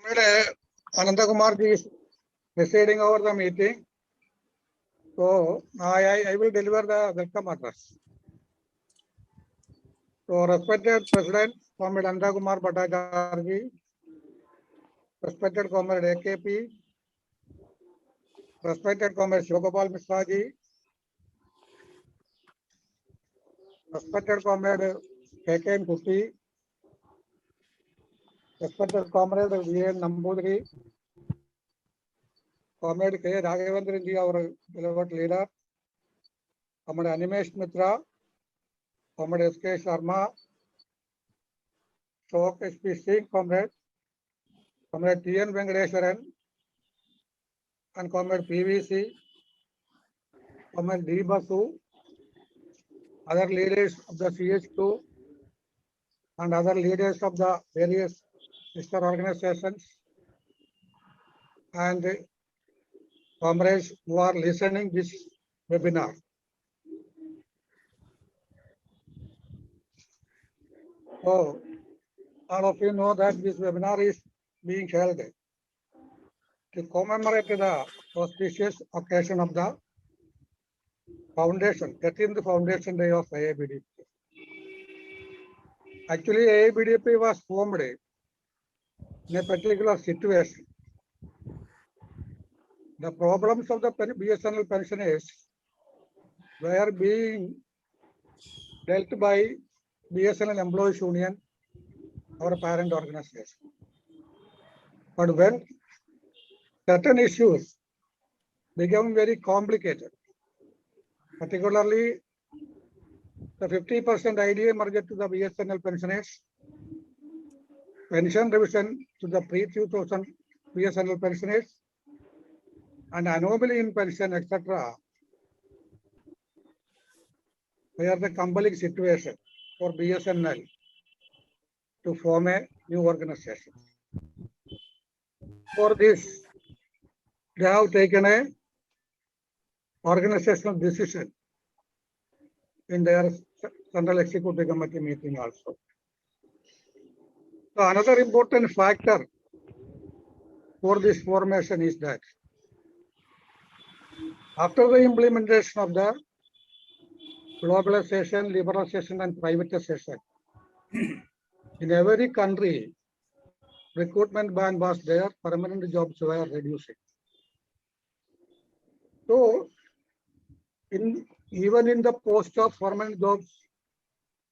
Ananta Kumar ji is presiding over the meeting. So I will deliver the welcome address. So respected President Comrade Ananta Kumar Bhattacharya ji, respected Comrade AKP, respected Comrade Shivagopal Mishra ji, respected Comrade KK Kuti, respected Comrade V.N. Nambudri, Comrade K. Raghavendran ji, our beloved leader, Comrade Animesh Mitra, Comrade S.K. Sharma, Shok S.P. Singh, Comrade T.N. Venkateswaran, and Comrade PVC, Comrade D. Basu, other leaders of the CH2 and other leaders of the various sister organizations, and comrades who are listening this webinar. So all of you know that this webinar is being held to commemorate the auspicious occasion of the foundation, 13th foundation day of AIBDP. Actually, AIBDP was formed in a particular situation. The problems of the BSNL pensioners were being dealt by BSNL Employees Union, our parent organization. But when certain issues become very complicated, particularly the 50% IDA merger to the BSNL pensioners, pension revision to the pre-2000 BSNL pensioners, and anomaly in pension, etc., were the compelling situation for BSNL to form a new organization. For this, they have taken a organizational decision in their Central Executive Committee meeting also. So another important factor for this formation is that after the implementation of the globalization, liberalization, and privatization, in every country, recruitment ban was there, permanent jobs were reducing. So, even in the post of permanent jobs,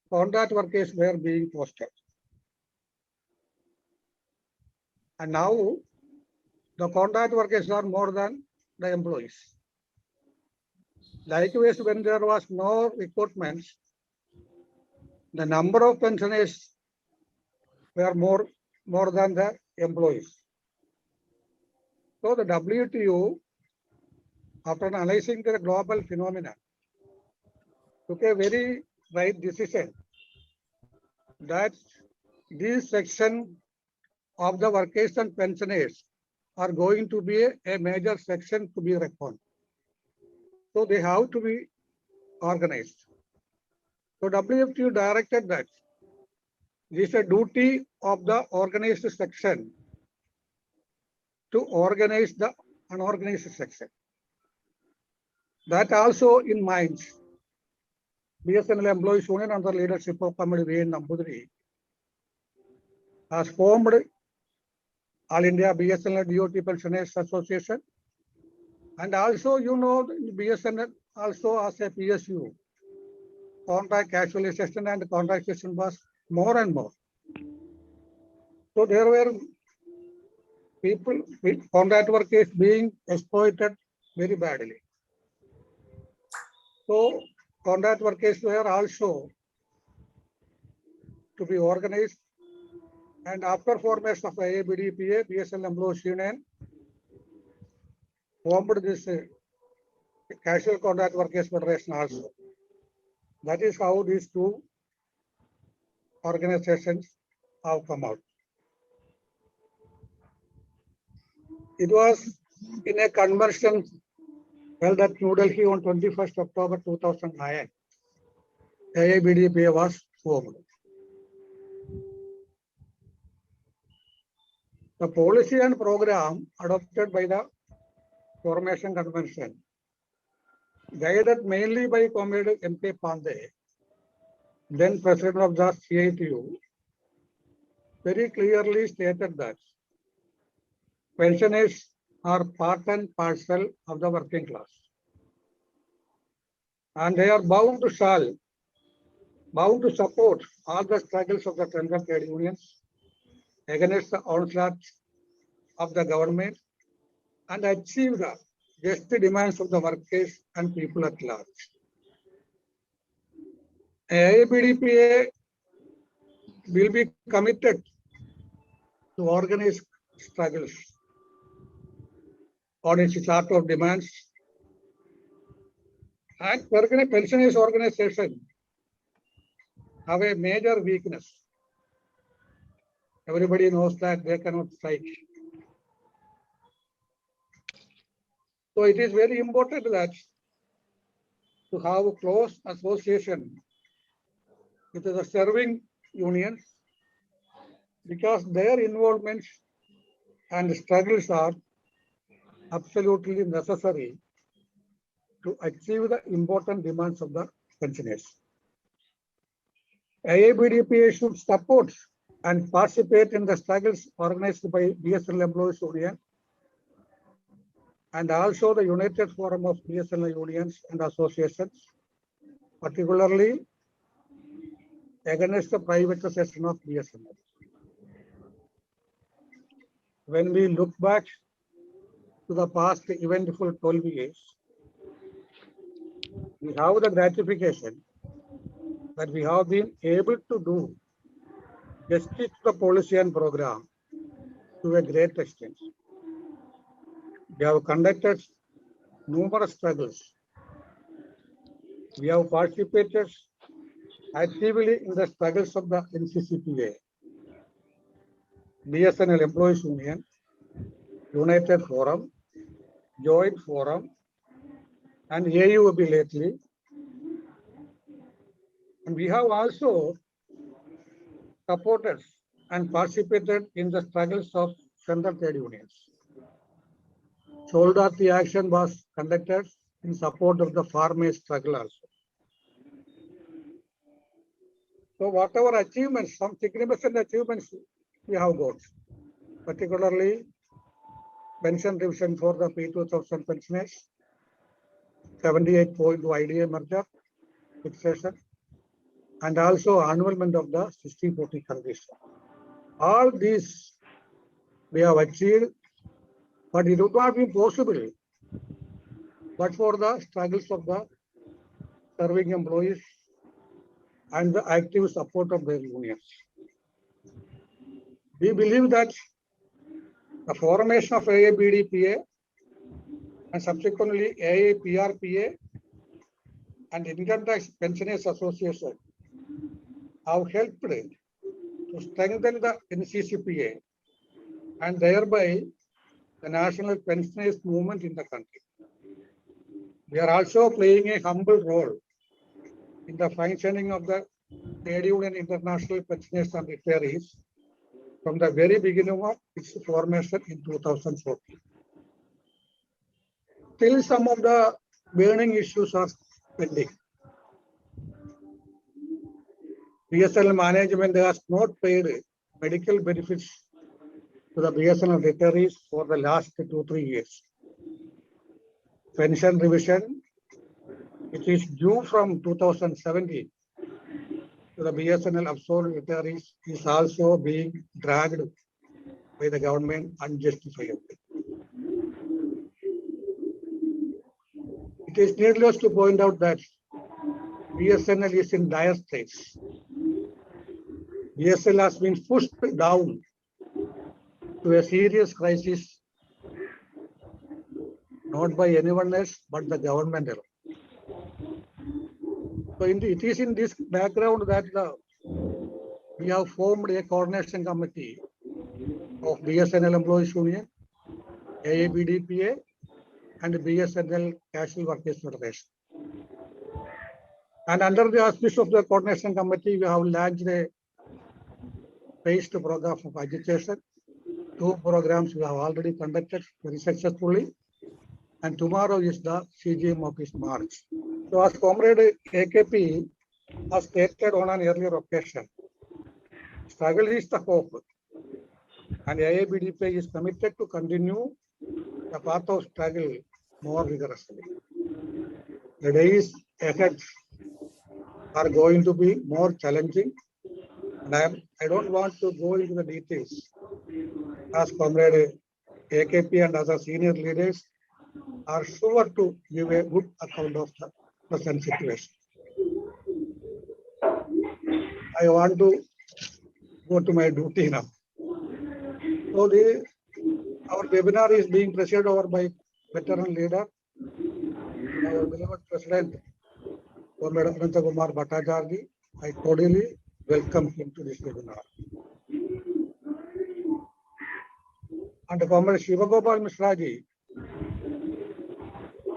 contract workers were being posted. And now, the contract workers are more than the employees. Likewise, when there was no recruitment, the number of pensioners were more than the employees. So the WTO, after analyzing the global phenomena, took a very right decision that this section of the workers and pensioners are going to be a major section to be reckoned. So they have to be organized. So WTO directed that this is a duty of the organized section to organize the unorganized section. That also in mind, BSNL Employees Union under the leadership of Comrade V.N. Nambudri has formed All India BSNL DOT Pensioners Association, and also BSNL also as a PSU, contract casualization and contractation was more and more. So there were people with contract workers being exploited very badly. So contract workers were also to be organized, and after formation of AIBDPA, BSNL Employees Union formed this Casual Contract Workers Federation also. That is how these two organizations have come out. It was in a convention held at New Delhi on 21st October 2009. AIBDPA was formed. The policy and program adopted by the Formation Convention, guided mainly by Comrade M.K. Pandey, then President of the CITU, very clearly stated that pensioners are part and parcel of the working class, and they are bound to support all the struggles of the central trade unions against the onslaught of the government and achieve the just demands of the workers and people at large. AIBDPA will be committed to organize struggles on its chart of demands, and pensioners organization have a major weakness. Everybody knows that they cannot strike. So it is very important that to have a close association with the serving unions, because their involvement and struggles are absolutely necessary to achieve the important demands of the pensioners. AIBDPA should support and participate in the struggles organized by BSNL Employees Union and also the United Forum of BSNL Unions and Associations, particularly against the privatization of BSNL. When we look back to the past eventful 12 years, we have the gratification that we have been able to do justice to the policy and program to a great extent. We have conducted numerous struggles. We have participated actively in the struggles of the NCCPA, BSNL Employees Union, United Forum, Joint Forum, and AUB lately. And we have also supported and participated in the struggles of central trade unions. Solidarity action was conducted in support of the farmers' struggle also. So whatever achievements, some significant achievements we have got, particularly pension revision for the P2000 pensioners, 78.2 IDA merger fixation, and also annulment of the 60/40 condition. All these we have achieved, but it would not be possible but for the struggles of the serving employees and the active support of their unions. We believe that the formation of AIBDPA and subsequently AIPRPA and Income Tax Pensioners Association have helped to strengthen the NCCPA and thereby the national pensioners movement in the country. We are also playing a humble role in the functioning of the Trade Union International Pensioners and Retirees from the very beginning of its formation in 2014. Still, some of the burning issues are pending. BSNL management has not paid medical benefits to the BSNL retirees for the last 2-3 years. Pension revision, which is due from 2017 to the BSNL absolute retirees, is also being dragged by the government unjustifiably. It is needless to point out that BSNL is in dire straits. BSNL has been pushed down to a serious crisis, not by anyone else but the government alone. So it is in this background that we have formed a coordination committee of BSNL Employees Union, AIBDPA, and BSNL Casual Workers Federation. And under the auspices of the coordination committee, we have launched a phased program of agitation 2 programs we have already conducted very successfully, and tomorrow is the CGM office march. So as Comrade AKP has stated on an earlier occasion, struggle is the hope, and AIBDP is committed to continue the path of struggle more vigorously. The days ahead are going to be more challenging, and I don't want to go into the details, as Comrade AKP and other senior leaders are sure to give a good account of the present situation. I want to go to my duty now. So our webinar is being presided over by veteran leader, our beloved president, Comrade Ananta Kumar Bhattacharya. I cordially welcome him to this webinar. And Comrade Shivagopal Mishraji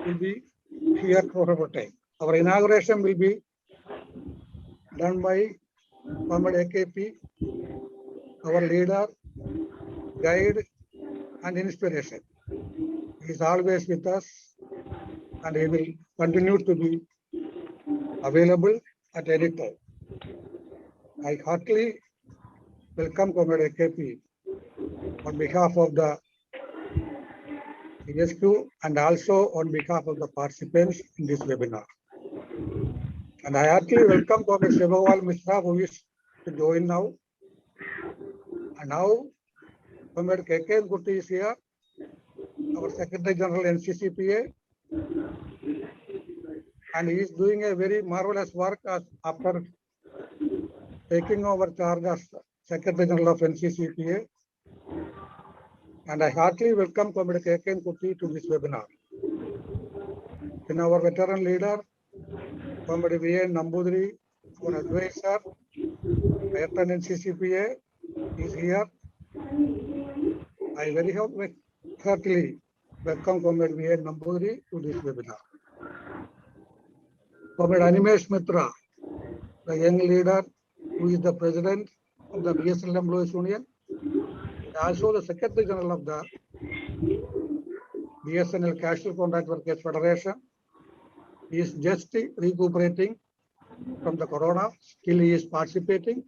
will be here for a time. Our inauguration will be done by Comrade AKP, our leader, guide, and inspiration. He is always with us, and he will continue to be available at any time. I heartily welcome Comrade AKP on behalf of the PSQ and also on behalf of the participants in this webinar. And I heartily welcome Comrade Shivagopal Mishra, who is to join now. And now Comrade KK Kuti is here, our Secretary General NCCPA, and he is doing a very marvelous work after taking over charge as Secretary General of NCCPA. And I heartily welcome Comrade KK Kuti to this webinar. In our veteran leader, Comrade V.N. Nambudiri, our advisor, veteran NCCPA, is here. I very heartily welcome Comrade V.N. Nambudiri to this webinar. Comrade Animesh Mitra, the young leader who is the president of the BSNL Employees Union, and also the Secretary General of the BSNL Casual Contract Workers Federation. He is just recuperating from the corona, still he is participating.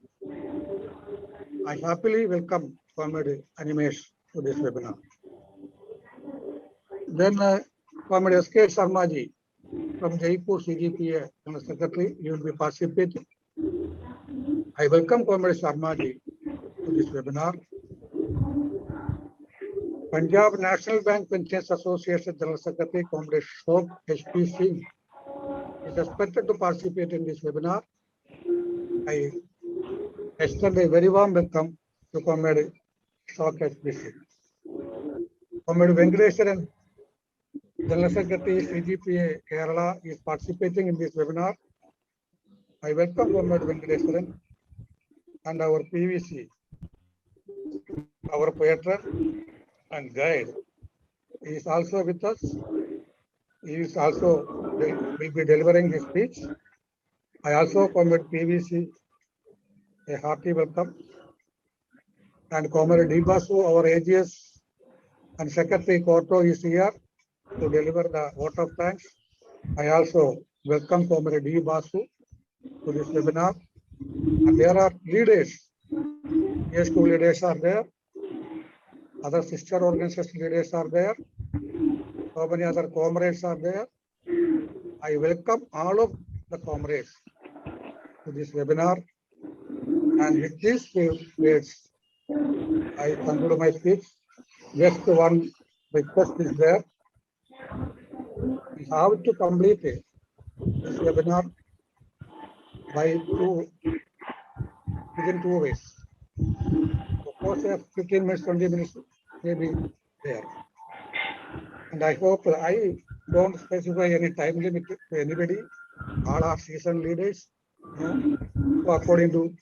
I happily welcome Comrade Animesh to this webinar. Then Comrade S.K. Sharmaji from Jaipur CGPA, the Secretary, he will be participating. I welcome Comrade Sharmaji to this webinar. Punjab National Bank Pensions Association General Secretary, Comrade Shok H.P. Singh, is expected to participate in this webinar. I extend a very warm welcome to Comrade Shok H.P. Singh. Comrade Venkateswaran, General Secretary, CGPA Kerala, is participating in this webinar. I welcome Comrade Venkateswaran and our PVC, our patron and guide. He is also with us. He is also will be delivering his speech. I also Comrade PVC a hearty welcome. And Comrade D. Basu, our AGS and Secretary Koto, is here to deliver the vote of thanks. I also welcome Comrade D. Basu to this webinar. And there are leaders, PSQ leaders are there, other sister organization leaders are there, so many other comrades are there. I welcome all of the comrades to this webinar. And with these words, I conclude my speech. Just one request is there. We have to complete this webinar within 2 weeks. Of course, 15 minutes, 20 minutes may be there. And I hope I don't specify any time limit to anybody. All are seasoned leaders. So according to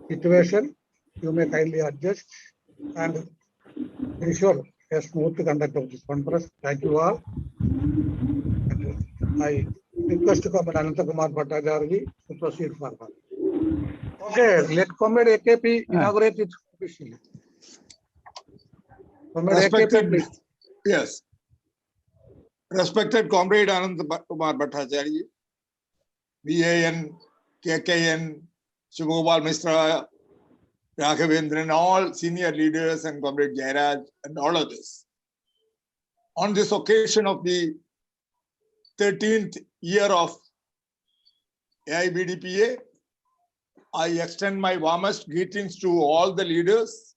situation, you may kindly adjust and ensure a smooth conduct of this conference. Thank you all. And I request Comrade Ananta Kumar Bhattacharya to proceed further. Okay, let Comrade AKP inaugurate it officially. Comrade AKP, please. Yes. Respected Comrade Anand Kumar Bhattacharya, VAN, KKN, Shivagopal Misra, Raghavendran, all senior leaders and Comrade Jairaj and all others. On this occasion of the 13th year of AIBDPA, I extend my warmest greetings to all the leaders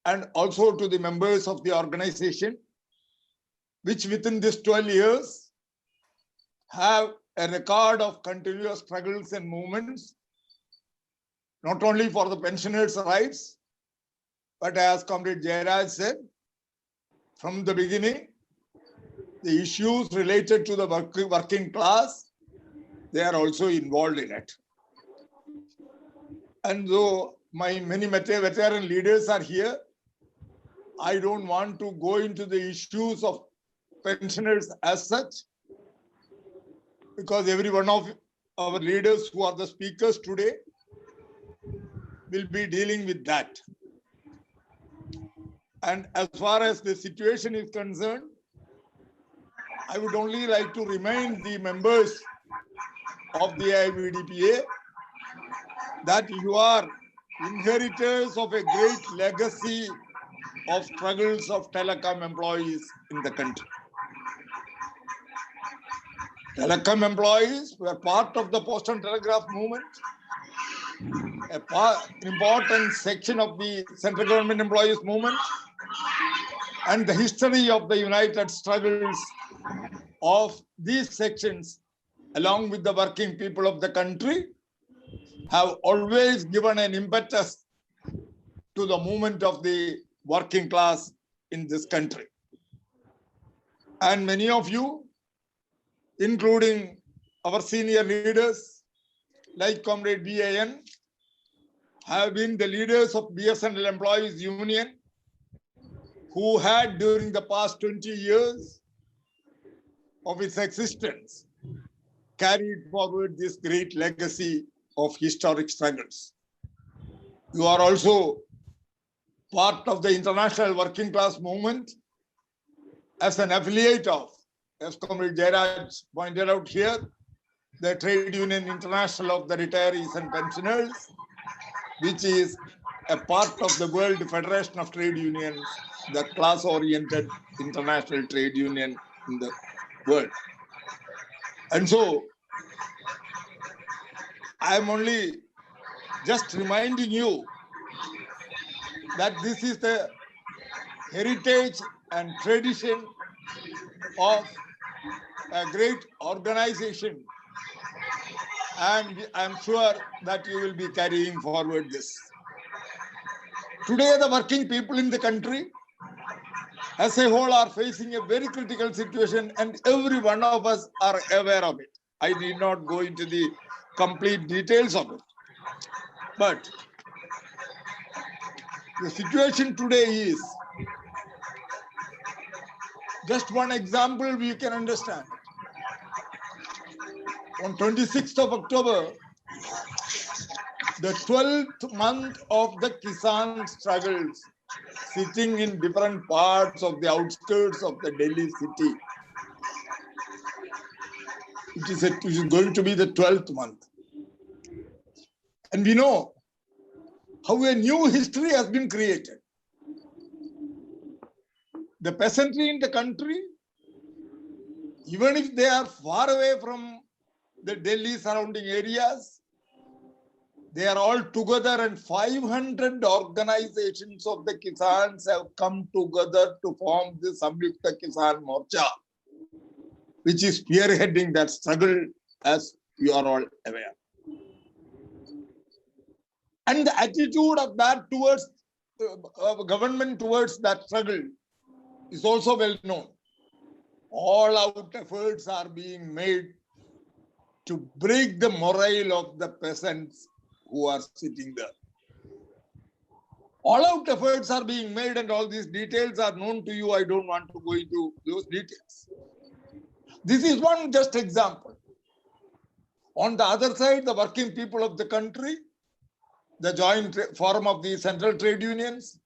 and also to the members of the organization, which within these 12 years have a record of continuous struggles and movements, not only for the pensioners' rights, but as Comrade Jairaj said, from the beginning, the issues related to the working class, they are also involved in it. And though my many veteran leaders are here, I don't want to go into the issues of pensioners as such, because every one of our leaders who are the speakers today will be dealing with that. And as far as the situation is concerned, I would only like to remind the members of the AIBDPA that you are inheritors of a great legacy of struggles of telecom employees in the country. Telecom employees were part of the Post and Telegraph movement, an important section of the central government employees movement, and the history of the united struggles of these sections, along with the working people of the country, have always given an impetus to the movement of the working class in this country. And many of you, including our senior leaders like Comrade VAN, have been the leaders of BSNL Employees Union, who had during the past 20 years of its existence carried forward this great legacy of historic struggles. You are also part of the international working class movement as an affiliate of, as Comrade Jairaj pointed out here, the Trade Union International of the Retirees and Pensioners, which is a part of the World Federation of Trade Unions, the class-oriented international trade union in the world. And so, I am only just reminding you that this is the heritage and tradition of a great organization, and I am sure that you will be carrying forward this. Today, the working people in the country as a whole are facing a very critical situation, and every one of us are aware of it. I need not go into the complete details of it. But the situation today is, just one example we can understand. On 26th of October, the 12th month of the Kisan struggles, sitting in different parts of the outskirts of the Delhi city. It is going to be the 12th month. And we know how a new history has been created. The peasantry in the country, even if they are far away from the Delhi surrounding areas, they are all together, and 500 organizations of the Kisans have come together to form the Samyukta Kisan Morcha, which is spearheading that struggle, as you are all aware. And the attitude of that towards government towards that struggle is also well known. All out efforts are being made to break the morale of the peasants who are sitting there. All out efforts are being made, and all these details are known to you. I don't want to go into those details. This is one just example. On the other side, the working people of the country, the joint forum of the central trade unions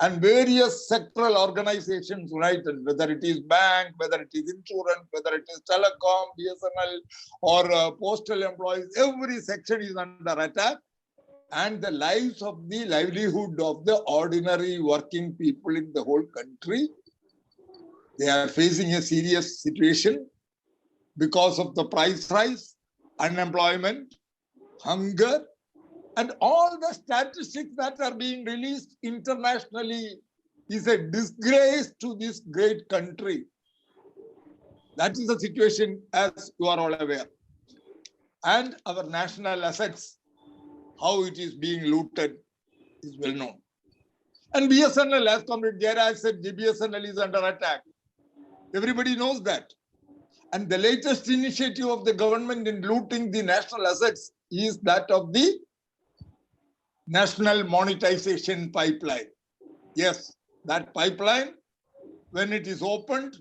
and various sectoral organizations united, whether it is bank, whether it is insurance, whether it is telecom, BSNL, or postal employees, every section is under attack. And the lives of the livelihood of the ordinary working people in the whole country, they are facing a serious situation because of the price rise, unemployment, hunger, and all the statistics that are being released internationally is a disgrace to this great country. That is the situation, as you are all aware. And our national assets, how it is being looted, is well known. And BSNL, as Comrade Jairaj said, BSNL is under attack. Everybody knows that. And the latest initiative of the government in looting the national assets is that of the national monetization pipeline. Yes, that pipeline, when it is opened,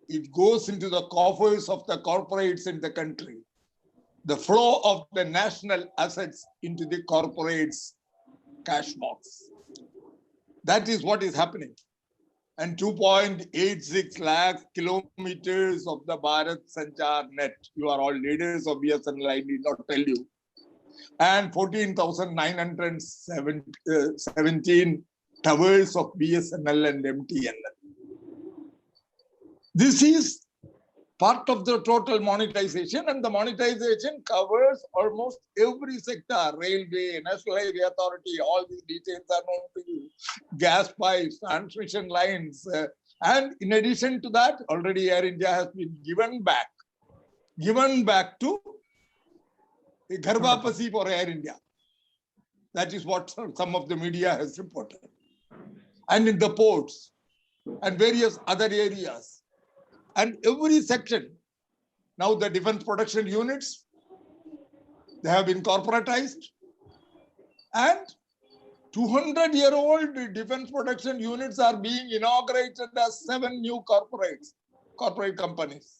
it goes into the coffers of the corporates in the country. The flow of the national assets into the corporates' cash box. That is what is happening. And 2.86 lakh kilometers of the Bharat Sanchar net. You are all leaders of BSNL, I need not tell you. And 14,917 towers of BSNL and MTNL. This is part of the total monetization, and the monetization covers almost every sector: railway, National Highway Authority, all these details are known to you, gas pipes, transmission lines, and in addition to that, already Air India has been given back to the Garbhapasi for Air India. That is what some of the media has reported. And in the ports and various other areas. And every section, now the defense production units, they have been corporatized, and 200-year-old defense production units are being inaugurated as 7 new corporate companies.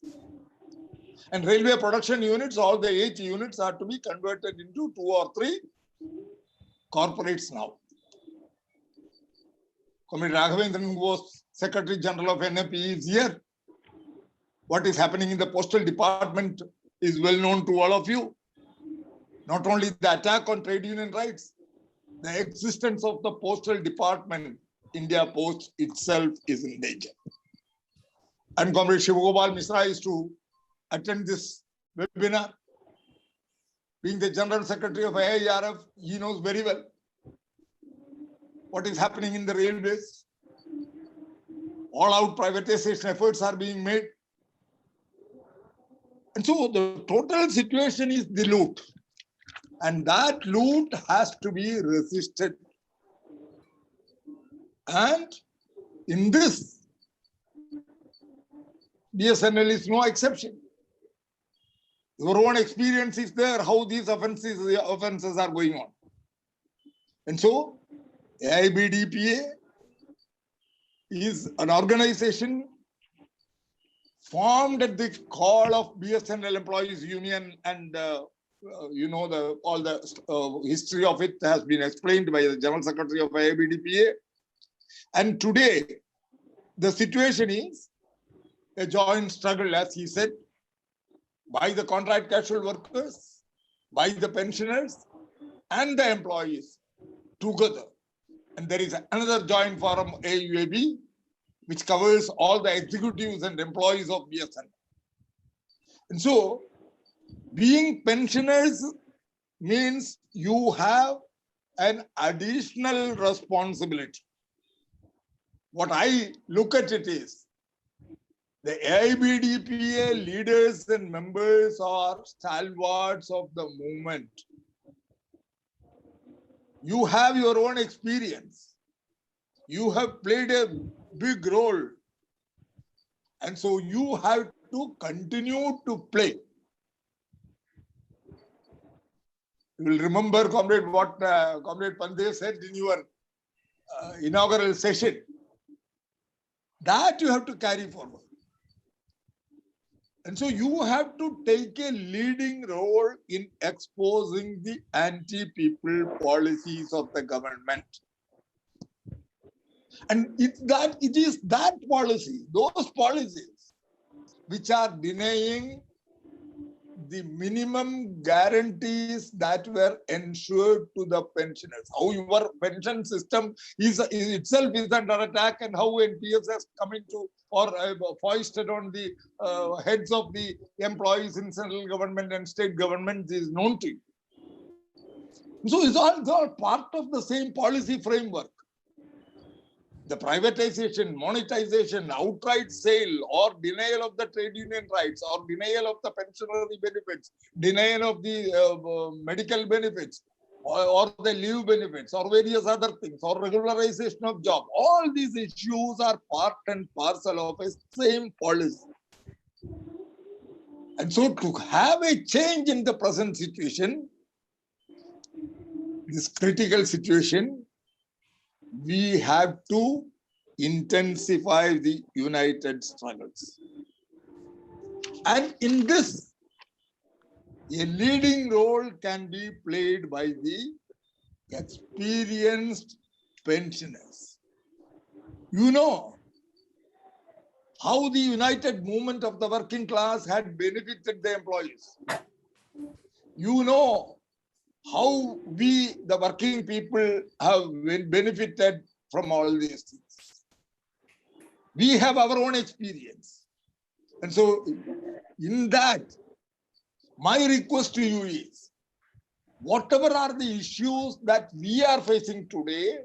And railway production units, all the 8 units are to be converted into 2 or 3 corporates now. Comrade Raghavendran, who was Secretary General of NAP, is here. What is happening in the postal department is well known to all of you. Not only the attack on trade union rights, the existence of the postal department, India Post itself, is in danger. And Comrade Shivagopal Misra is to attend this webinar. Being the General Secretary of AIRF, he knows very well what is happening in the railways. All-out privatization efforts are being made. And so the total situation is the loot. And that loot has to be resisted. And in this, BSNL is no exception. Your own experience is there, how these offenses are going on. And so, AIBDPA is an organization formed at the call of BSNL Employees Union, and all the history of it has been explained by the General Secretary of AIBDPA. And today, the situation is a joint struggle, as he said, by the contract casual workers, by the pensioners, and the employees together. And there is another joint forum, AUAB, which covers all the executives and employees of BSNL. And so, being pensioners means you have an additional responsibility. What I look at it is, the AIBDPA leaders and members are stalwarts of the movement. You have your own experience. You have played a big role. And so you have to continue to play. You will remember, Comrade, what Comrade Pandey said in your inaugural session. That you have to carry forward. And so you have to take a leading role in exposing the anti-people policies of the government. And it is that policy, those policies which are denying the minimum guarantees that were ensured to the pensioners. How your pension system is itself is under attack, and how NPS has come into or foisted on the heads of the employees in central government and state government is known to you. So it's all part of the same policy framework. The privatization, monetization, outright sale, or denial of the trade union rights, or denial of the pensionary benefits, denial of the medical benefits, or the leave benefits, or various other things, or regularization of job. All these issues are part and parcel of a same policy. And so to have a change in the present situation, this critical situation, we have to intensify the united struggles. And in this, a leading role can be played by the experienced pensioners. You know how the united movement of the working class had benefited the employees. You know how we, the working people, have benefited from all these things. We have our own experience. And so in that, my request to you is, whatever are the issues that we are facing today,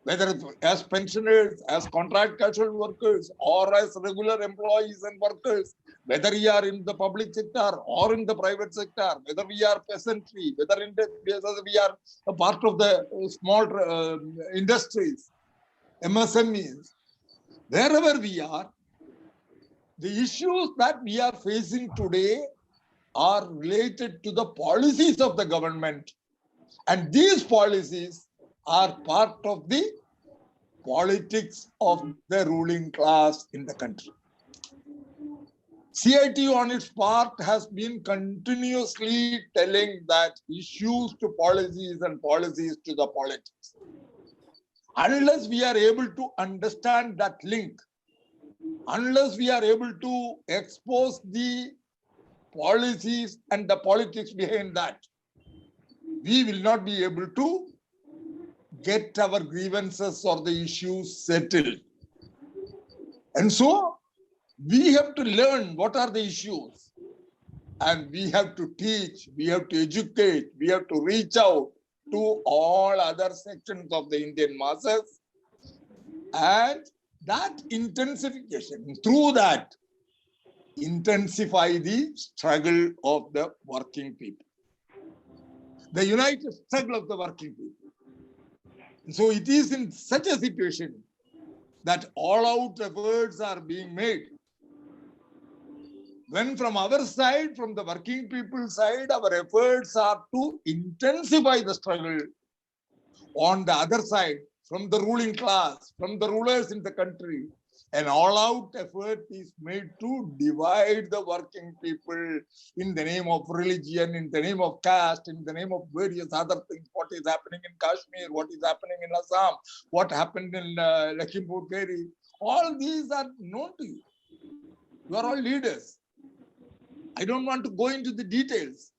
whether as pensioners, as contract casual workers, or as regular employees and workers, whether we are in the public sector or in the private sector, whether we are peasantry, whether we are a part of the small industries, MSMEs, wherever we are, the issues that we are facing today are related to the policies of the government. And these policies are part of the politics of the ruling class in the country. CIT on its part has been continuously telling that issues to policies and policies to the politics. Unless we are able to understand that link, unless we are able to expose the policies and the politics behind that, we will not be able to get our grievances or the issues settled. And so we have to learn what are the issues, and we have to teach, we have to educate, we have to reach out to all other sections of the Indian masses, and that intensification, through that, intensify the struggle of the working people, the united struggle of the working people. And so it is in such a situation that all-out efforts are being made. When from our side, from the working people side, our efforts are to intensify the struggle. On the other side, from the ruling class, from the rulers in the country, an all-out effort is made to divide the working people in the name of religion, in the name of caste, in the name of various other things. What is happening in Kashmir, what is happening in Assam, what happened in Lakhimpur Kheri, all these are known to you. You are all leaders. I don't want to go into the details,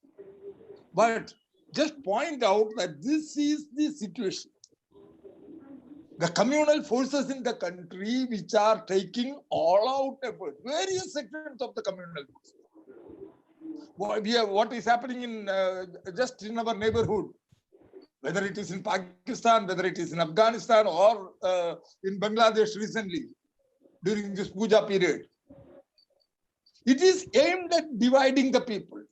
but just point out that this is the situation. The communal forces in the country which are taking all-out effort, various sections of the communal forces. What is happening in just in our neighborhood, whether it is in Pakistan, whether it is in Afghanistan, or in Bangladesh recently, during this puja period. It is aimed at dividing the people.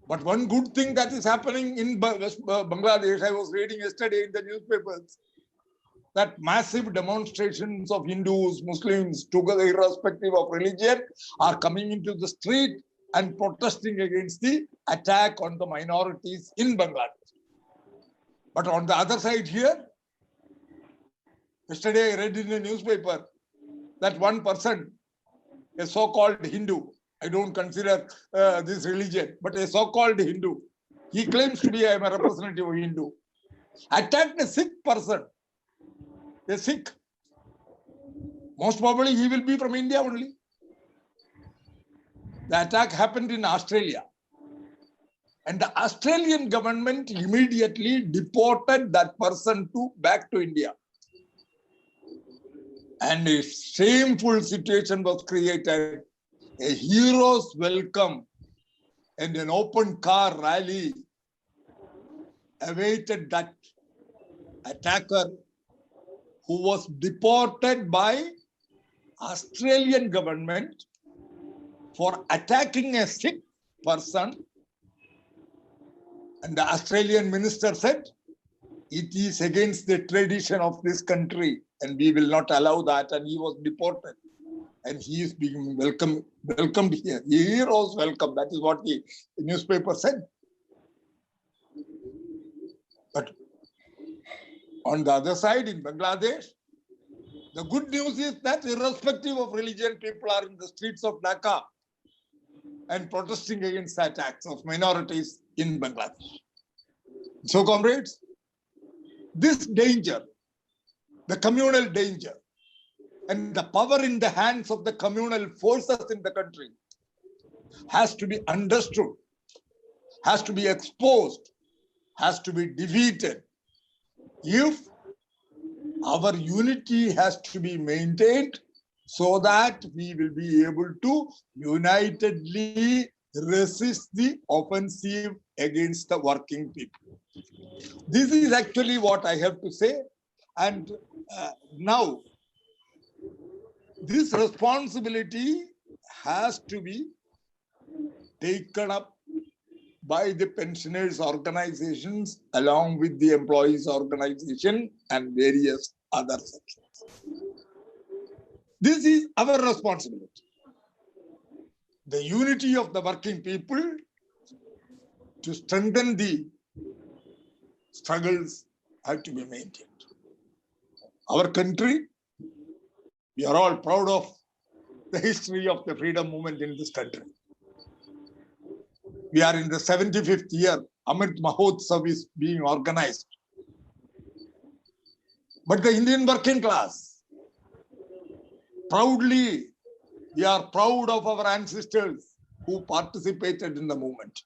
But one good thing that is happening in Bangladesh, I was reading yesterday in the newspapers, that massive demonstrations of Hindus, Muslims, together irrespective of religion, are coming into the street and protesting against the attack on the minorities in Bangladesh. But on the other side here, yesterday I read in the newspaper that one person, a so-called Hindu, I don't consider this religion, but a so-called Hindu, he claims to be a representative of Hindu, attacked a Sikh person a Sikh. Most probably he will be from India only. The attack happened in Australia. And the Australian government immediately deported that person back to India. And a shameful situation was created. A hero's welcome and an open car rally awaited that attacker who was deported by Australian government for attacking a Sikh person. And the Australian minister said, it is against the tradition of this country and we will not allow that. And he was deported. And he is being welcomed here. Heroes welcome. That is what the newspaper said. But on the other side, in Bangladesh, the good news is that irrespective of religion, people are in the streets of Dhaka and protesting against the attacks of minorities in Bangladesh. So, comrades, this danger, the communal danger, and the power in the hands of the communal forces in the country has to be understood, has to be exposed, has to be defeated. If our unity has to be maintained so that we will be able to unitedly resist the offensive against the working people. This is actually what I have to say. And now, this responsibility has to be taken up by the pensioners' organizations along with the employees' organization and various other sections. This is our responsibility. The unity of the working people to strengthen the struggles have to be maintained. Our country, we are all proud of the history of the freedom movement in this country. We are in the 75th year. Amrit Mahotsav is being organized. But the Indian working class, proudly, we are proud of our ancestors who participated in the movement.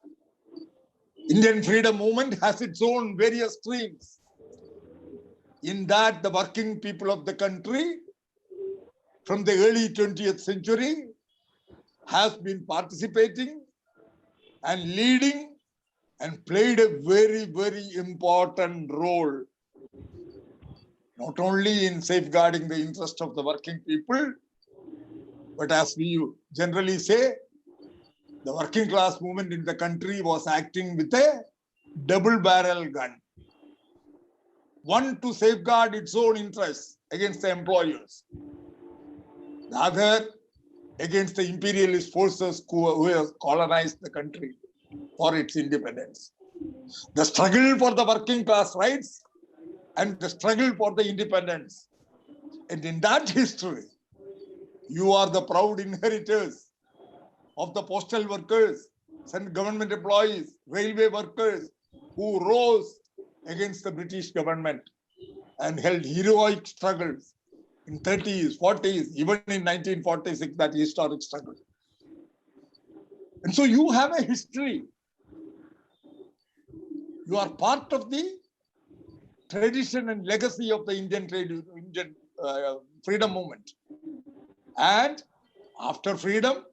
Indian freedom movement has its own various streams. In that, the working people of the country from the early 20th century has been participating and leading and played a very, very important role, not only in safeguarding the interest of the working people, but as we generally say, the working class movement in the country was acting with a double-barrel gun. One to safeguard its own interests against the employers. The other against the imperialist forces who have colonized the country for its independence. The struggle for the working class rights and the struggle for the independence. And in that history, you are the proud inheritors of the postal workers, and government employees, railway workers who rose against the British government and held heroic struggles in 30s, 40s, even in 1946, that historic struggle. And so you have a history. You are part of the tradition and legacy of the Indian freedom movement. And after freedom,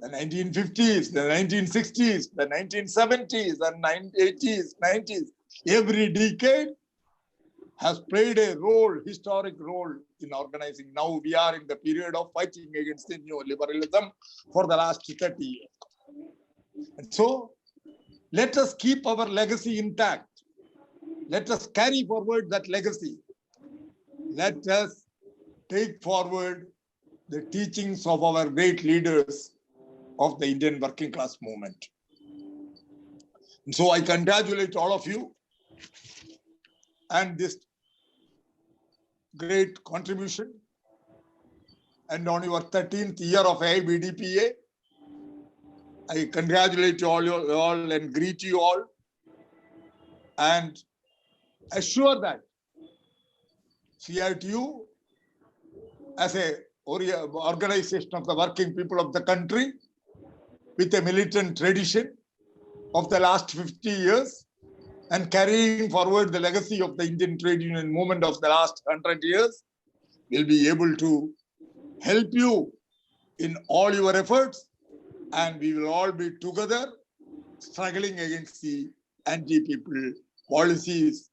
the 1950s, the 1960s, the 1970s, the 1980s, 90s, every decade has played a role, historic role in organizing. Now we are in the period of fighting against the neoliberalism for the last 30 years. And so let us keep our legacy intact. Let us carry forward that legacy. Let us take forward the teachings of our great leaders of the Indian working class movement. And so I congratulate all of you and this great contribution. And on your 13th year of AIBDPA, I congratulate you all and greet you all and assure that CITU as a organization of the working people of the country with a militant tradition of the last 50 years and carrying forward the legacy of the Indian trade union movement of the last 100 years will be able to help you in all your efforts, and we will all be together struggling against the anti-people policies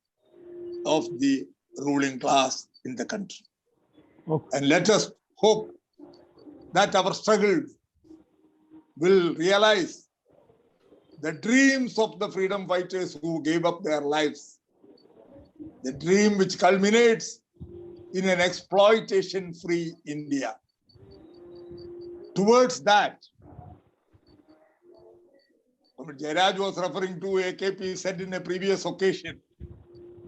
of the ruling class in the country. Okay. And let us hope that our struggle will realize the dreams of the freedom fighters who gave up their lives, the dream which culminates in an exploitation-free India. Towards that, Jairaj was referring to AKP said in a previous occasion.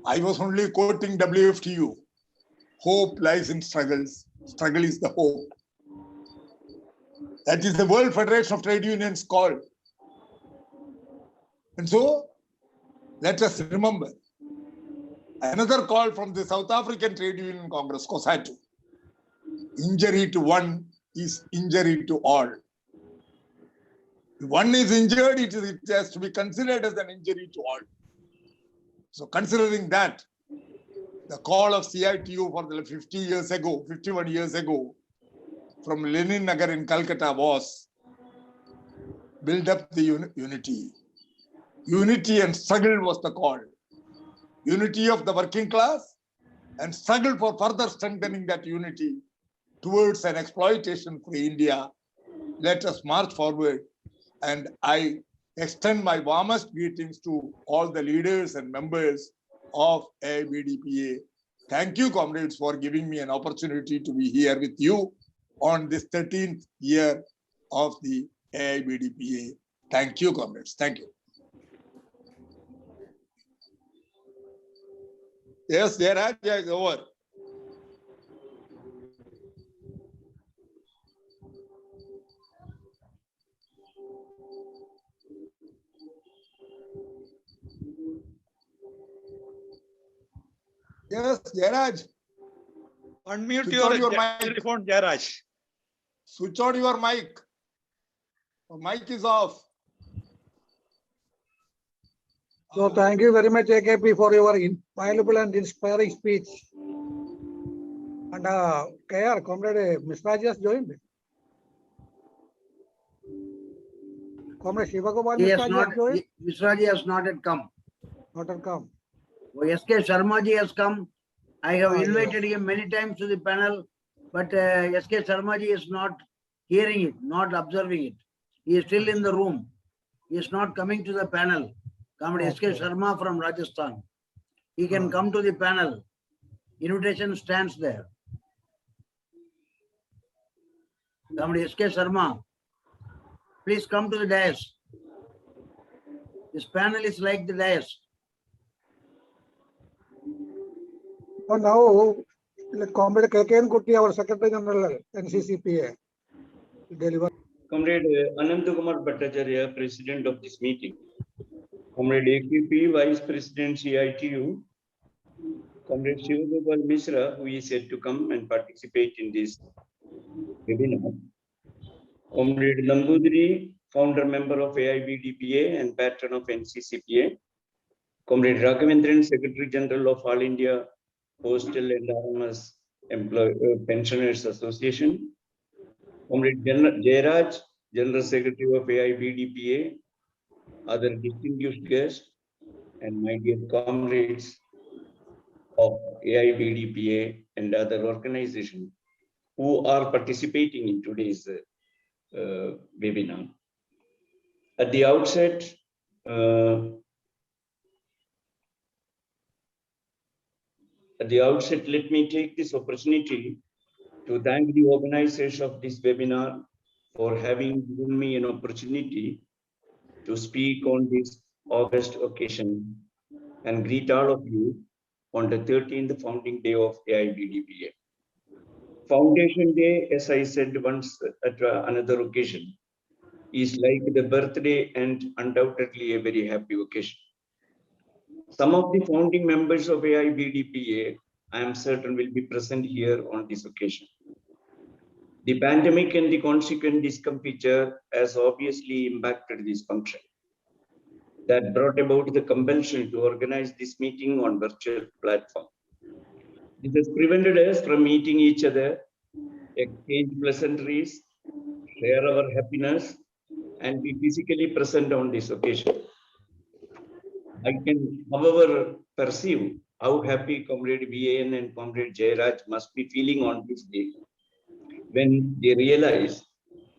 I was only quoting WFTU. Hope lies in struggles. Struggle is the hope. That is the World Federation of Trade Unions called. And so, let us remember another call from the South African Trade Union Congress, COSATU. Injury to one is injury to all. If one is injured, it has to be considered as an injury to all. So considering that, the call of CITU for the 51 years ago, from Lenin Nagar in Calcutta was build up the unity. Unity and struggle was the call. Unity of the working class and struggle for further strengthening that unity towards an exploitation-free India. Let us march forward, and I extend my warmest greetings to all the leaders and members of AIBDPA. Thank you, comrades, for giving me an opportunity to be here with you on this 13th year of the AIBDPA. Thank you, comrades. Thank you. Yes, Jairaj is over. Yes, Jairaj. Unmute Switch your, on your mic. telephone, Jairaj. Switch on your mic. Your mic is off. So thank you very much, AKP, for your valuable and inspiring speech. And KR, Comrade Misraj has joined. Comrade Shivagopal Misraj has joined. Misraji has not yet come. Not yet come. SK Sharmaji has come. I have Ah, invited him many times to the panel, but SK Sharmaji is not hearing it, not observing it. He is still in the room. He is not coming to the panel. Comrade SK Okay. Sharma from Rajasthan. He can come to the panel. Invitation stands there. Comrade SK Sharma, please come to the dais. This panel is like the dais. So now, Comrade KKN Kutty, our Secretary General, NCCPA, deliver. Comrade Anantakumar Bhattacharya, President of this meeting. Comrade AKP, Vice President CITU. Comrade Shivagopal Misra, who is yet to come and participate in this webinar. Comrade Nambudiri, founder member of AIBDPA and patron of NCCPA. Comrade Raghavendran, Secretary General of All India Postal and RMS Pensioners Association. Comrade Jairaj, General Secretary of AIBDPA, other distinguished guests, and my dear comrades of AIBDPA and other organizations who are participating in today's webinar. At the outset, let me take this opportunity to thank the organizers of this webinar for having given me an opportunity to speak on this August occasion and greet all of you on the 13th founding day of AIBDPA. Foundation Day, as I said once at another occasion, is like the birthday and undoubtedly a very happy occasion. Some of the founding members of AIBDPA I am certain will be present here on this occasion. The pandemic and the consequent discomfiture has obviously impacted this function. That brought about the compulsion to organize this meeting on virtual platform. This has prevented us from meeting each other, exchange pleasantries, share our happiness, and be physically present on this occasion. I can, however, perceive how happy Comrade VAN and Comrade Jairaj must be feeling on this day when they realize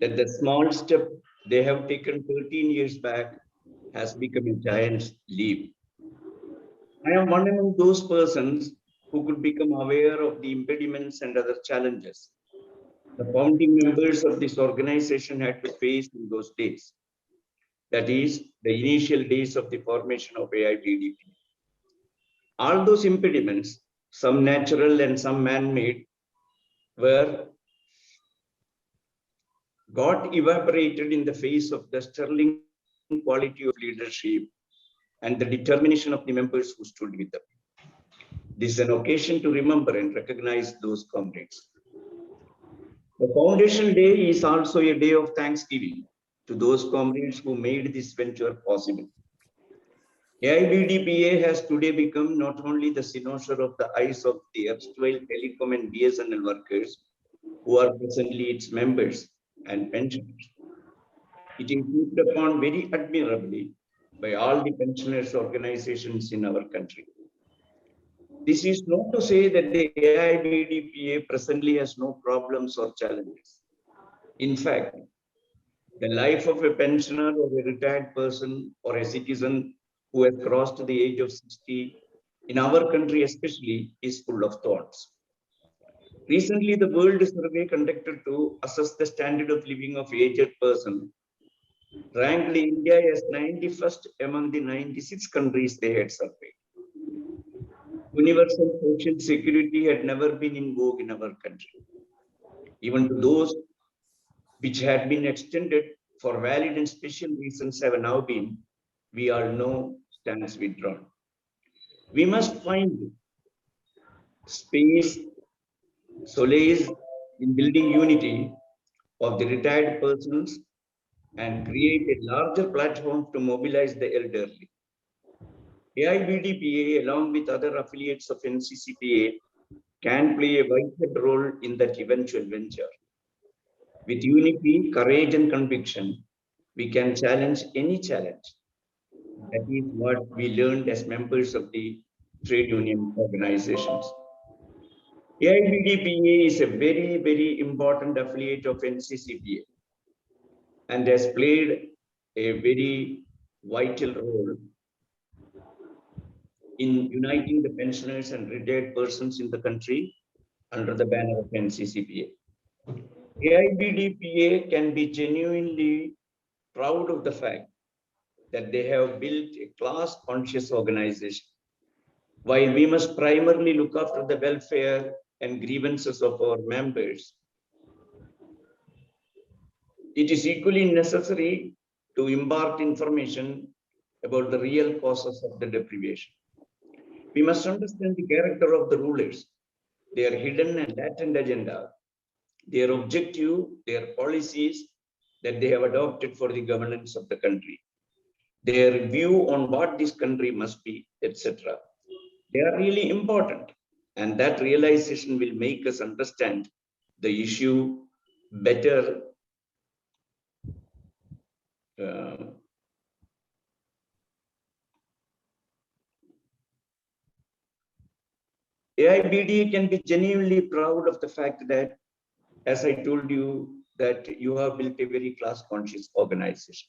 that the small step they have taken 13 years back has become a giant's leap. I am one among those persons who could become aware of the impediments and other challenges the founding members of this organization had to face in those days. That is, the initial days of the formation of AIBDP. All those impediments, some natural and some man-made, got evaporated in the face of the sterling quality of leadership and the determination of the members who stood with them. This is an occasion to remember and recognize those comrades. The Foundation Day is also a day of thanksgiving to those comrades who made this venture possible. AIBDPA has today become not only the cynosure of the eyes of the erstwhile telecom and BSNL workers who are presently its members and pensioners. It is looked upon very admirably by all the pensioners organizations in our country. This is not to say that the AIBDPA presently has no problems or challenges. In fact, the life of a pensioner or a retired person or a citizen who has crossed the age of 60, in our country especially, is full of thorns. Recently, the World Survey conducted to assess the standard of living of aged person ranked India as 91st among the 96 countries they had surveyed. Universal social security had never been in vogue in our country. Even to those which had been extended for valid and special reasons have now been, we all know, stands withdrawn. We must find space, solace in building unity of the retired persons and create a larger platform to mobilize the elderly. AIBDPA, along with other affiliates of NCCPA, can play a vital role in that eventual venture. With unity, courage, and conviction, we can challenge any challenge. That is what we learned as members of the trade union organizations. AIBDPA is a very, very important affiliate of NCCPA and has played a very vital role in uniting the pensioners and retired persons in the country under the banner of NCCPA. AIBDPA can be genuinely proud of the fact that they have built a class-conscious organization. While we must primarily look after the welfare and grievances of our members, it is equally necessary to impart information about the real causes of the deprivation. We must understand the character of the rulers, their hidden and latent agenda, their objective, their policies that they have adopted for the governance of the country, their view on what this country must be, etc. They are really important, and that realization will make us understand the issue better. AIBD can be genuinely proud of the fact that, as I told you, that you have built a very class-conscious organization.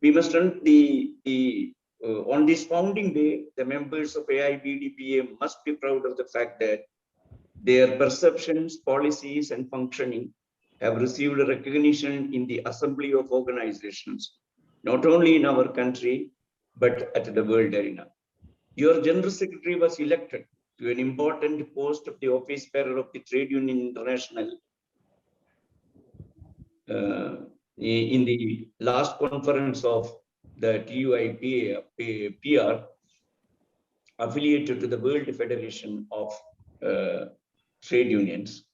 We must run on this founding day, the members of AIBDPA must be proud of the fact that their perceptions, policies, and functioning have received recognition in the Assembly of Organizations, not only in our country, but at the world arena. Your General Secretary was elected to an important post of the office bearer of the Trade Union International in the last conference of the TUI PR. affiliated to the World Federation of Trade Unions.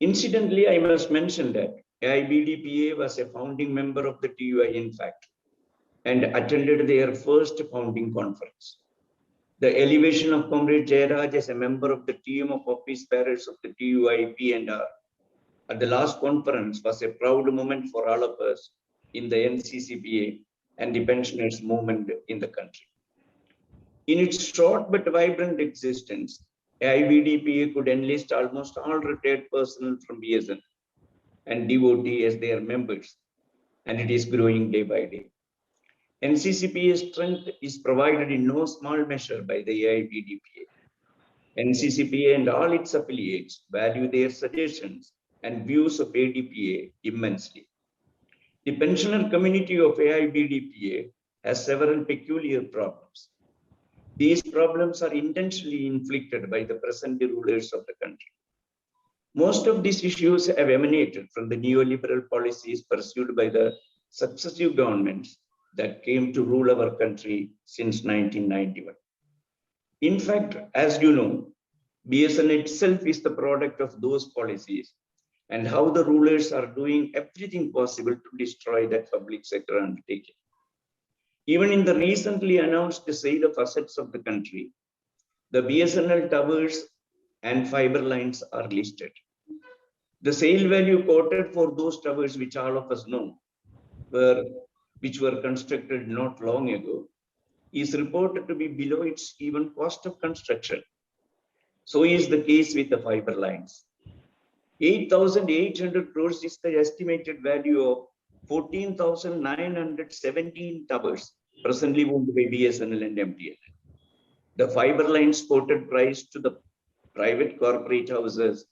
Incidentally, I must mention that AIBDPA was a founding member of the TUI, in fact, and attended their first founding conference. The elevation of Comrade Jayaraj as a member of the team of office bearers of the TUI P&R at the last conference was a proud moment for all of us in the NCCPA and the pensioners movement in the country. In its short but vibrant existence, AIBDPA could enlist almost all retired personnel from BSN and DOT as their members, and it is growing day by day. NCCPA's strength is provided in no small measure by the AIBDPA. NCCPA and all its affiliates value their suggestions and views of ADPA immensely. The pensioner community of AIBDPA has several peculiar problems. These problems are intentionally inflicted by the present rulers of the country. Most of these issues have emanated from the neoliberal policies pursued by the successive governments that came to rule our country since 1991. In fact, as you know, BSN itself is the product of those policies and how the rulers are doing everything possible to destroy that public sector undertaking. Even in the recently announced sale of assets of the country, the BSNL towers and fiber lines are listed. The sale value quoted for those towers, which all of us know, which were constructed not long ago, is reported to be below its even cost of construction. So is the case with the fiber lines. 8,800 crores is the estimated value of 14,917 towers presently owned by BSNL and MTNL. The fiber lines quoted price to the private corporate houses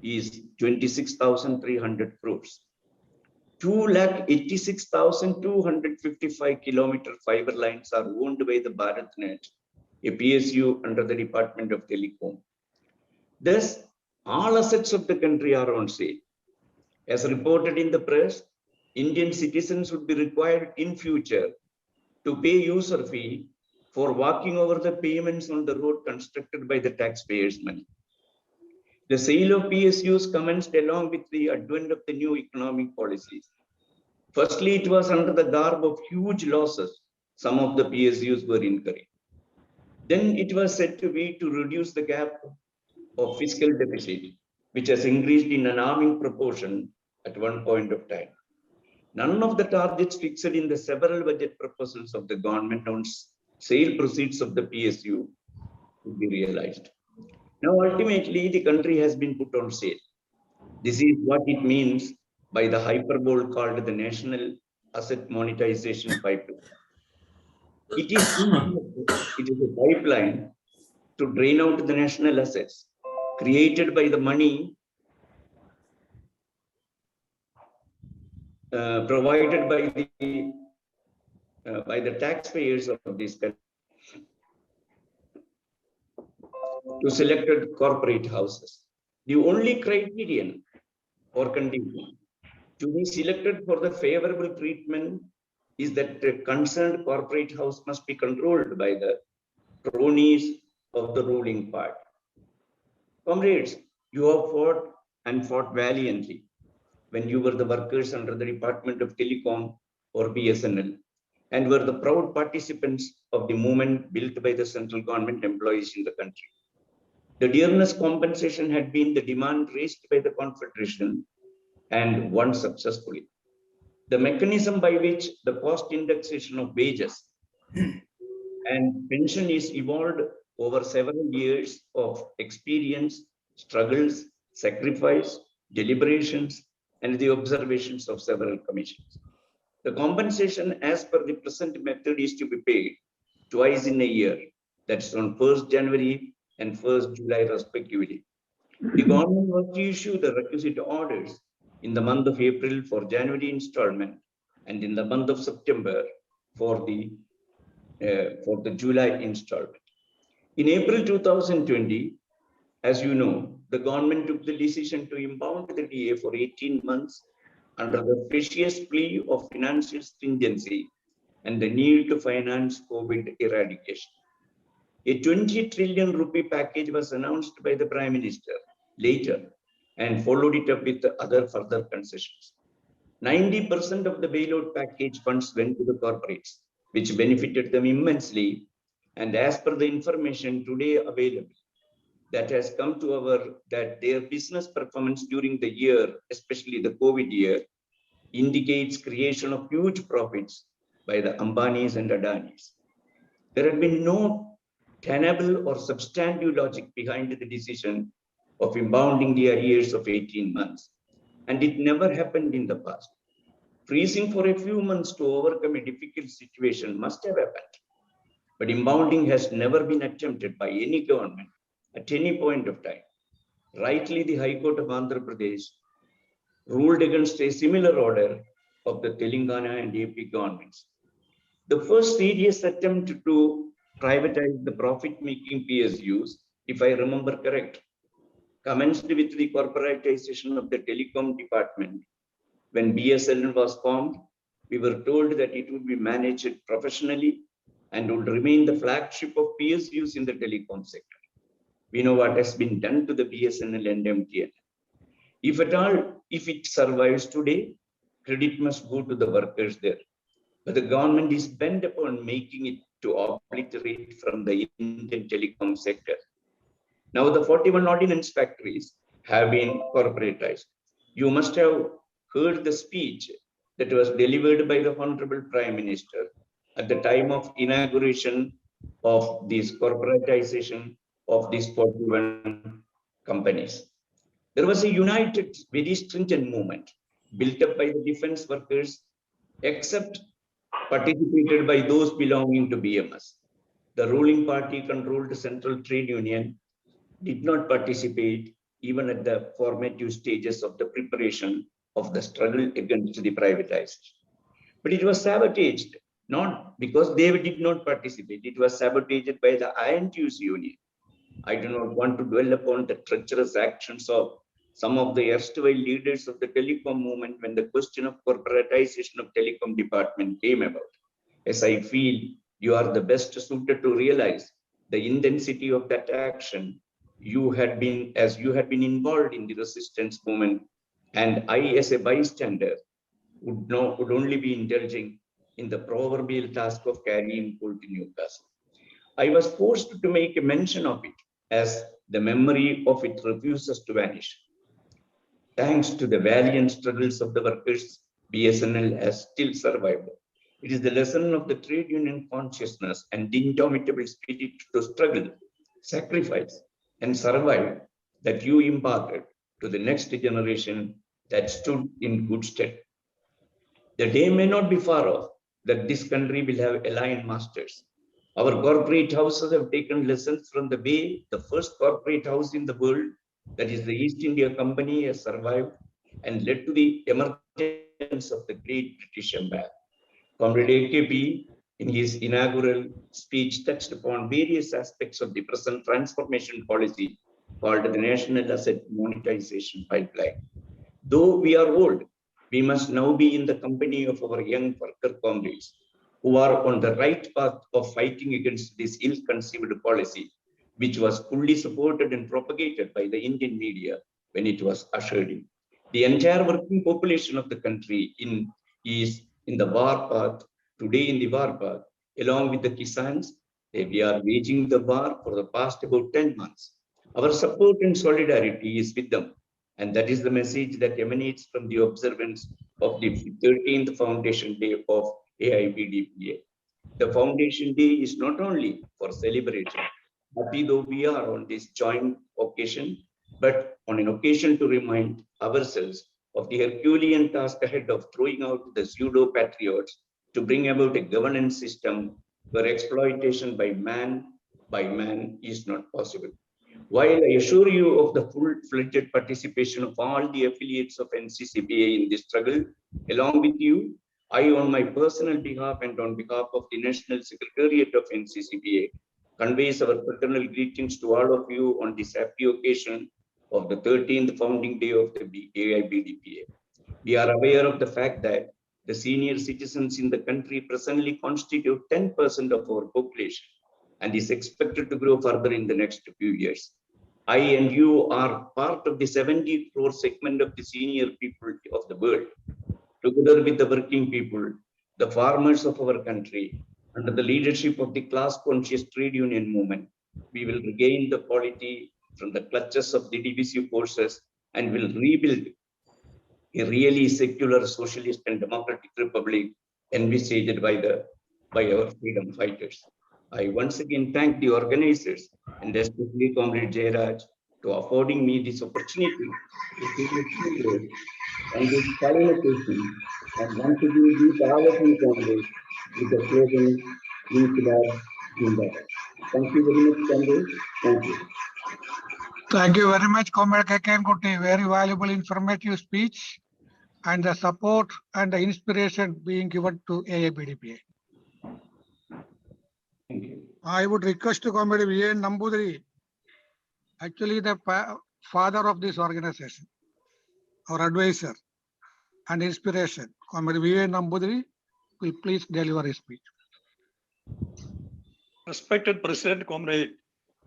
is 26,300 crores. 286,255 kilometer fiber lines are owned by the BharatNet, a PSU under the Department of Telecom. Thus, all assets of the country are on sale. As reported in the press, Indian citizens would be required in future to pay user fee for walking over the payments on the road constructed by the taxpayers' money. The sale of PSUs commenced along with the advent of the new economic policies. Firstly, it was under the garb of huge losses some of the PSUs were incurring. Then it was said to be to reduce the gap of fiscal deficit, which has increased in an alarming proportion at one point of time. None of the targets fixed in the several budget proposals of the government on sale proceeds of the PSU would be realized. Now, ultimately, the country has been put on sale. This is what it means by the hyperbole called the National Asset Monetization Pipeline. It is a pipeline to drain out the national assets created by the money provided by the taxpayers of this country to selected corporate houses. The only criterion or condition to be selected for the favorable treatment is that the concerned corporate house must be controlled by the cronies of the ruling party. Comrades, you have fought and fought valiantly when you were the workers under the Department of Telecom or BSNL and were the proud participants of the movement built by the central government employees in the country. The dearness compensation had been the demand raised by the Confederation and won successfully. The mechanism by which the cost indexation of wages and pension is evolved over several years of experience, struggles, sacrifice, deliberations, and the observations of several commissions. The compensation as per the present method is to be paid twice in a year, that's on 1st January and 1st July respectively. The government was to issue the requisite orders in the month of April for January installment and in the month of September for the July installment. In April 2020, as you know, the government took the decision to impound the DA for 18 months under the specious plea of financial stringency and the need to finance COVID eradication. A 20 trillion rupee package was announced by the Prime Minister later and followed it up with other further concessions. 90% of the bailout package funds went to the corporates, which benefited them immensely. And as per the information today available, that has come to that their business performance during the year, especially the COVID year, indicates creation of huge profits by the Ambanis and Adanis. There had been no tenable or substantive logic behind the decision of impounding the arrears of 18 months. And it never happened in the past. Freezing for a few months to overcome a difficult situation must have happened. But impounding has never been attempted by any government at any point of time. Rightly, the High Court of Andhra Pradesh ruled against a similar order of the Telangana and AP governments. The first serious attempt to privatize the profit-making PSUs, if I remember correct, commenced with the corporatization of the telecom department. When BSNL was formed, we were told that it would be managed professionally and would remain the flagship of PSUs in the telecom sector. We know what has been done to the BSNL and MTNL. If at all, if it survives today, credit must go to the workers there. But the government is bent upon making it to obliterate from the Indian telecom sector. Now the 41 ordnance factories have been corporatized. You must have heard the speech that was delivered by the Honorable Prime Minister at the time of inauguration of this corporatization of these 41 companies. There was a united, very stringent movement built up by the defense workers, except participated by those belonging to BMS. The ruling party controlled Central Trade Union did not participate even at the formative stages of the preparation of the struggle against the privatization. But it was sabotaged, not because they did not participate, it was sabotaged by the INTUs union. I do not want to dwell upon the treacherous actions of some of the erstwhile leaders of the telecom movement when the question of corporatization of telecom department came about, as I feel you are the best suited to realize the intensity of that action. You had been involved in the resistance movement, and I, as a bystander, would only be indulging in the proverbial task of carrying coal to Newcastle. I was forced to make a mention of it, as the memory of it refuses to vanish. Thanks to the valiant struggles of the workers, BSNL has still survived. It is the lesson of the trade union consciousness and the indomitable spirit to struggle, sacrifice, and survive that you imparted to the next generation that stood in good stead. The day may not be far off that this country will have aligned masters. Our corporate houses have taken lessons from the way the first corporate house in the world, that is the East India Company, has survived and led to the emergence of the great British Empire. Comrade AKP, in his inaugural speech, touched upon various aspects of the present transformation policy called the National Asset Monetization Pipeline. Though we are old, we must now be in the company of our young worker comrades who are on the right path of fighting against this ill-conceived policy, which was fully supported and propagated by the Indian media when it was ushered in. The entire working population of the country is in the war path, today in the war path, along with the Kisans. We are waging the war for the past about 10 months. Our support and solidarity is with them. And that is the message that emanates from the observance of the 13th Foundation Day of AIBDPA. The Foundation Day is not only for celebration, happy though we are on this joint occasion, but on an occasion to remind ourselves of the Herculean task ahead of throwing out the pseudo-patriots to bring about a governance system where exploitation by man is not possible. While I assure you of the full-fledged participation of all the affiliates of NCCBA in this struggle, along with you, I, on my personal behalf and on behalf of the National Secretariat of NCCBA, conveys our fraternal greetings to all of you on this happy occasion of the 13th founding day of the AIBDPA. We are aware of the fact that The senior citizens in the country presently constitute 10% of our population and is expected to grow further in the next few years. I and you are part of the 70 crore segment of the senior people of the world. Together with the working people, the farmers of our country, under the leadership of the class-conscious trade union movement, we will regain the polity from the clutches of the divisive forces and will rebuild a really secular, socialist, and democratic republic envisaged by our freedom fighters. I once again thank the organizers and especially Comrade Jairaj to affording me this opportunity to speak with you on this solemn occasion and once again greet all of you comrades with the slogan Inkilab Zindabad. Thank you very much, comrades. Thank you. Thank you very much, Comrade KK Kuti. Very valuable, informative speech and the support and the inspiration being given to AIBDPA. Thank you. I would request to Comrade V.N. Nambudiri, actually the father of this organization, our advisor and inspiration. Comrade V.N. Nambudiri will please deliver his speech. Respected President Comrade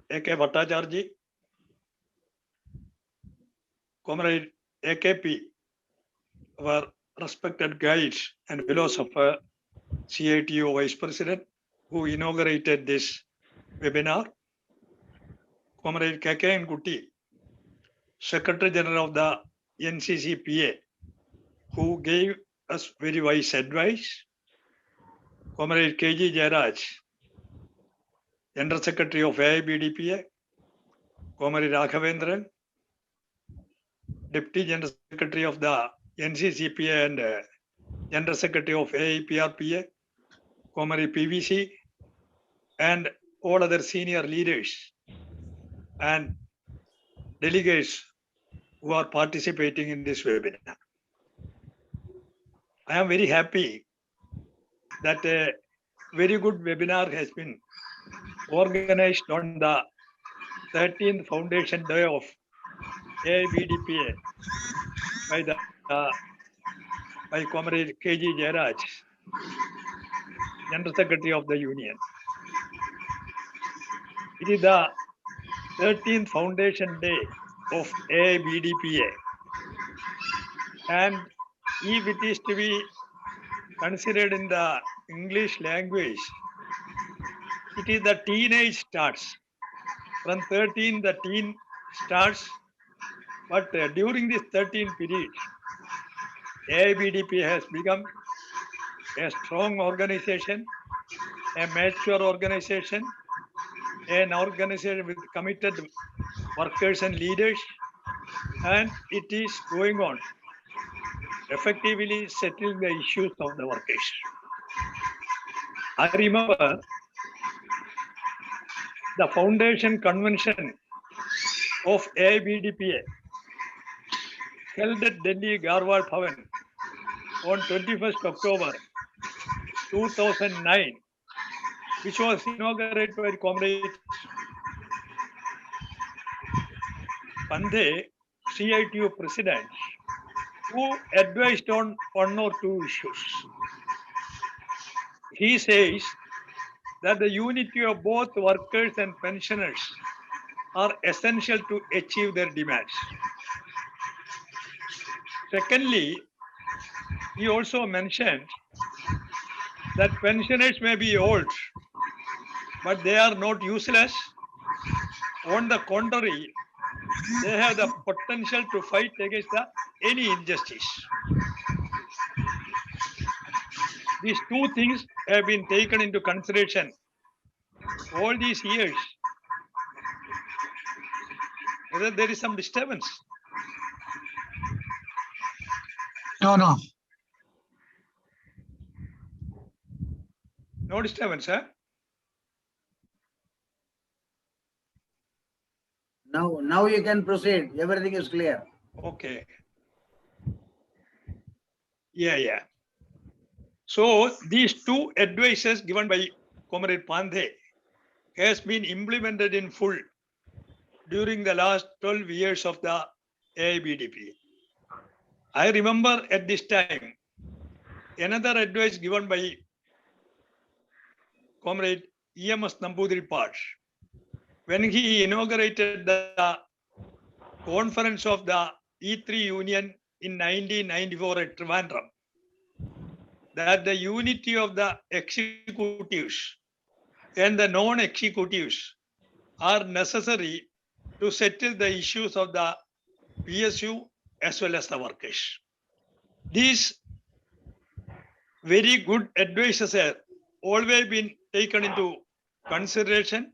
A.K. Bhattacharya, Comrade AKP, our respected guides and philosopher, CITU Vice President, who inaugurated this webinar, Comrade KK Kuti, Secretary General of the NCCPA, who gave us very wise advice, Comrade KG Jairaj, General Secretary of AIBDPA, Comrade Raghavendran, Deputy General Secretary of the NCCPA and General Secretary of AIPRPA, Comrade PVC, and all other senior leaders and delegates who are participating in this webinar. I am very happy that a very good webinar has been organized on the 13th Foundation Day of AIBDPA by Comrade KG Jairaj, General Secretary of the Union. It is the 13th Foundation Day of AIBDPA, and if it is to be considered in the English language, it is the teenage starts. From 13, the teen starts, but during this 13 period, AIBDP has become a strong organization, a mature organization, an organization with committed workers and leaders, and it is going on effectively settling the issues of the workers. I remember the foundation convention of AIBDPA held at Delhi Garwal Bhavan on 21st October 2009, which was inaugurated by Comrade Pandey, CITU President, who advised on one or two issues. He says that the unity of both workers and pensioners are essential to achieve their demands. Secondly, he also mentioned that pensioners may be old, but they are not useless. On the contrary, they have the potential to fight against any injustice. These two things have been taken into consideration all these years. Whether there is some disturbance? No. No disturbance, huh? Now you can proceed. Everything is clear. Okay. Yeah. So these two advices given by Comrade Pandey has been implemented in full during the last 12 years of the AIBDP. I remember at this time, Another advice given by Comrade EMS Namboodiripad when he inaugurated the conference of the E3 Union in 1994 at Trivandrum, that the unity of the executives and the non-executives are necessary to settle the issues of the PSU as well as the workers. These very good advices have always been taken into consideration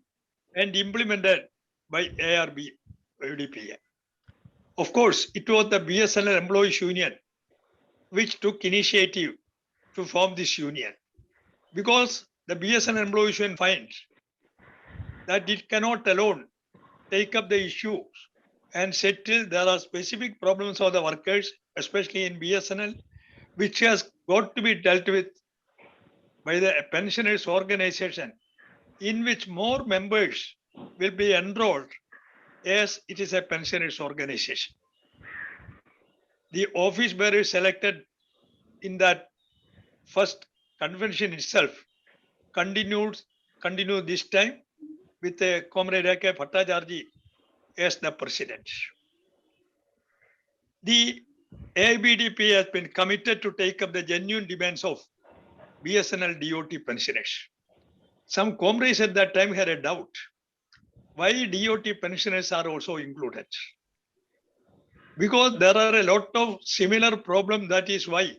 and implemented by ARB UDPA. Of course, it was the BSNL Employees Union which took initiative to form this union, because the BSNL Employees Union finds that it cannot alone take up the issues and settle. There are specific problems of the workers, especially in BSNL, which has got to be dealt with by the pensioners organization, in which more members will be enrolled as it is a pensioners organization. The office bearers selected in that first convention itself continue this time with Comrade A.K. Bhattacharjee as the president. The AIBDP has been committed to take up the genuine demands of BSNL DOT pensioners. Some comrades at that time had a doubt why DOT pensioners are also included. Because there are a lot of similar problems, that is why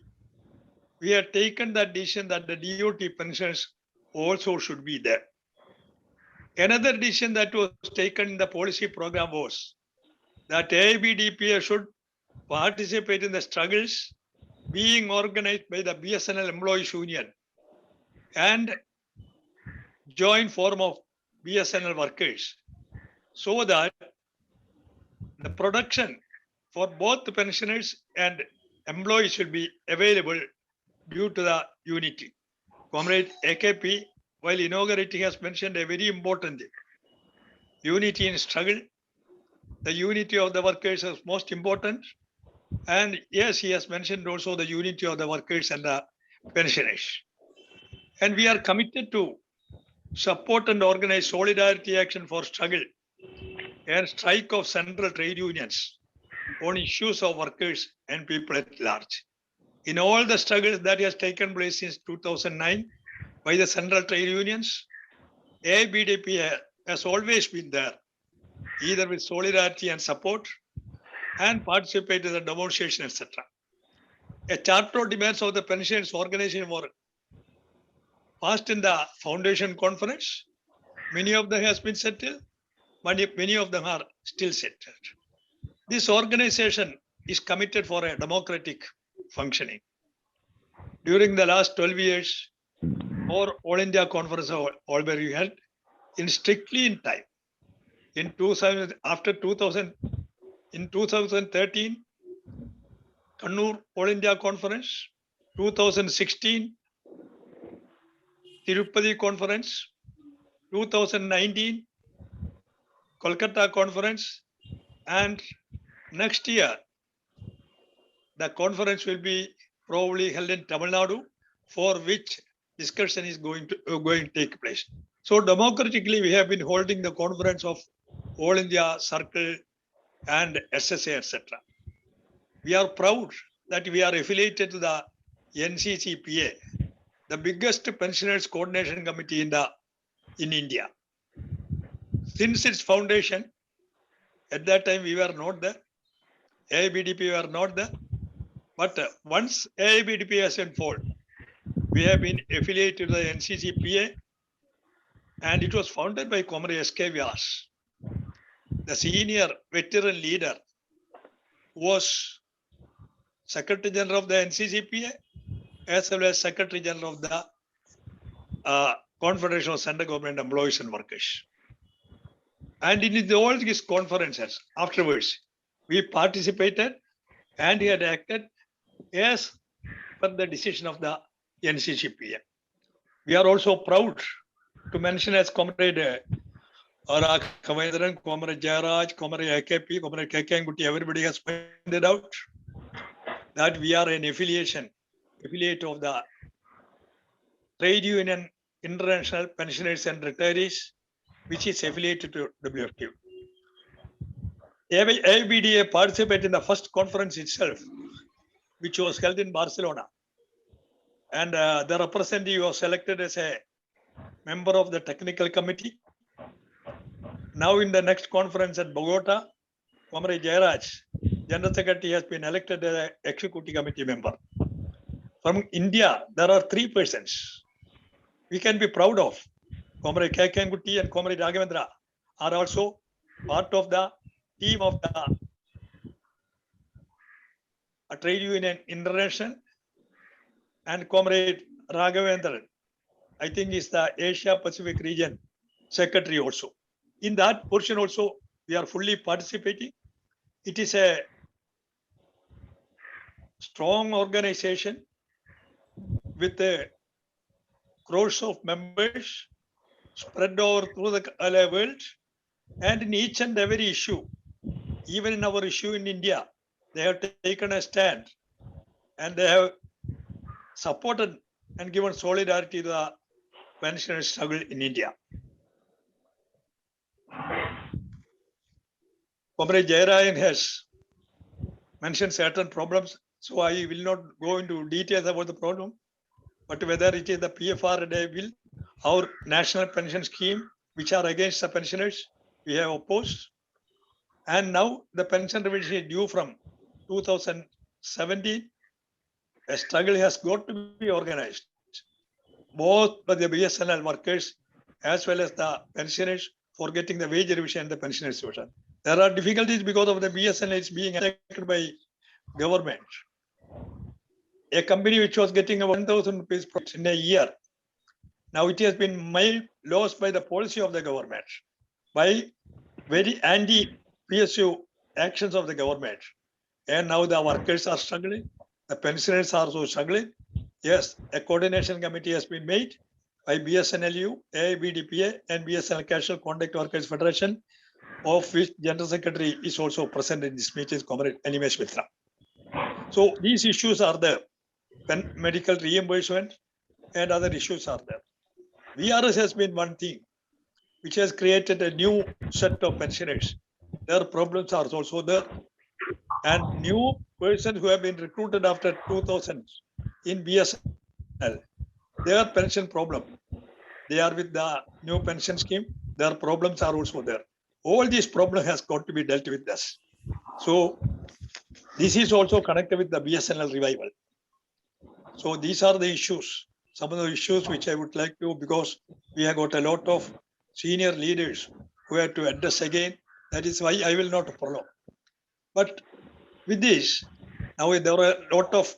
we have taken that decision that the DOT pensioners also should be there. Another decision that was taken in the policy program was that AIBDPA should participate in the struggles being organized by the BSNL Employees Union and joint form of BSNL workers, so that the production for both the pensioners and employees will be available due to the unity. Comrade AKP, while inaugurating, has mentioned a very important thing: unity in struggle. The unity of the workers is most important. And yes, he has mentioned also the unity of the workers and the pensioners. And we are committed to support and organize solidarity action for struggle and strike of central trade unions on issues of workers and people at large. In all the struggles that has taken place since 2009 by the central trade unions, AIBDP has always been there, either with solidarity and support, and participate in the demonstration, etc. A charter of demands of the pensioners organization were passed in the foundation conference. Many of them has been settled, but many of them are still settled. This organization is committed for a democratic functioning. During the last 12 years, our All India Conference of all were held in strictly in time. In 2013, Kannur All India Conference, 2016, Tirupati Conference, 2019, Kolkata Conference, and next year, the conference will be probably held in Tamil Nadu, for which discussion is going to take place. So democratically, we have been holding the conference of All India Circle and SSA, etc. We are proud that we are affiliated to the NCCPA, the biggest pensioners coordination committee in India. Since its foundation, at that time we were not there, AIBDP were not there, but once AIBDP has been formed, we have been affiliated to the NCCPA, and it was founded by Comrade S.K. Vyas, the senior veteran leader, was Secretary General of the NCCPA as well as Secretary General of the Confederation of Central Government Employees and Workers. And in all these conferences, afterwards, we participated and he had acted as per the decision of the NCCPA. We are also proud to mention, as Comrade R. Kavendran, Comrade Jayaraj, Comrade AKP, Comrade KK Nguti, everybody has pointed out that we are an affiliation affiliate of the Trade Union International Pensioners and Retirees, which is affiliated to WFQ. AIBDA participated in the first conference itself, which was held in Barcelona. And the representative was selected as a member of the technical committee. Now in the next conference at Bogota, Comrade Jairaj, General Secretary, has been elected as an executive committee member. From India, there are 3 persons we can be proud of. Comrade K. Kengutti and Comrade Raghavendra are also part of the team of the Trade Union International, and Comrade Raghavendra, I think, is the Asia Pacific region secretary also. In that portion also, we are fully participating. It is a strong organization with a crores of members spread over through the world, and in each and every issue, even in our issue in India, they have taken a stand and they have supported and given solidarity to the pensioners' struggle in India. Comrade Jairayan has mentioned certain problems, so I will not go into details about the problem, but whether it is the PFRDA bill, our national pension scheme, which are against the pensioners, we have opposed. And now the pension revision is due from 2017. A struggle has got to be organized, both by the BSNL workers as well as the pensioners, for getting the wage revision and the pensioners revision. There are difficulties because of the BSNL is being attacked by government. A company which was getting 1,000 rupees in a year, now it has been made lost by the policy of the government, by very anti-PSU actions of the government. And now the workers are struggling, the pensioners are also struggling. Yes, a coordination committee has been made by BSNLU, AIBDPA, and BSNL Casual Conduct Workers Federation, of which General Secretary is also present in this meeting, Comrade Animesh Mitra. So these issues are there. Medical reimbursement and other issues are there. VRS has been one thing which has created a new set of pensioners. Their problems are also there. And new persons who have been recruited after 2000 in BSNL, their pension problem, they are with the new pension scheme, their problems are also there. All these problems has got to be dealt with us. So this is also connected with the BSNL revival. So these are the issues, some of the issues which I would like to, because we have got a lot of senior leaders who have to address again. That is why I will not prolong. But with this, now there are a lot of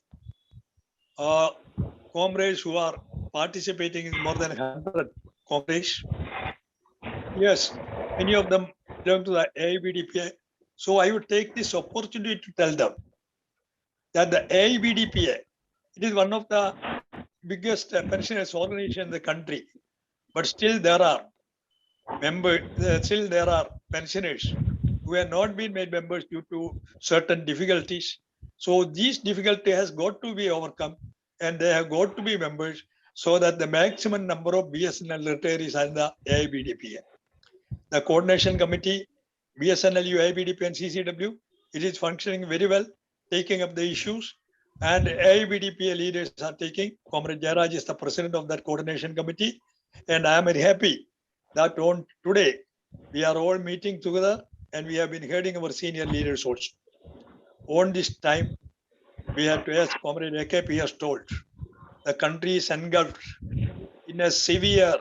comrades who are participating in more than 100 comrades. Yes, many of them belong to the AIBDPA. So I would take this opportunity to tell them that the AIBDPA, it is one of the biggest pensioners organization in the country, but still there are members, still there are pensioners who have not been made members due to certain difficulties. So these difficulty has got to be overcome, and they have got to be members, so that the maximum number of BSNL retirees are in the AIBDPA. The coordination committee, BSNLU, AIBDPA and CCW, it is functioning very well, taking up the issues, and AIBDPA leaders are taking. Comrade Jairaj is the president of that coordination committee, and I am very happy that on today we are all meeting together, and we have been hearing our senior leaders also. On this time, we have to ask, Comrade AKP has told, the country is engulfed in a severe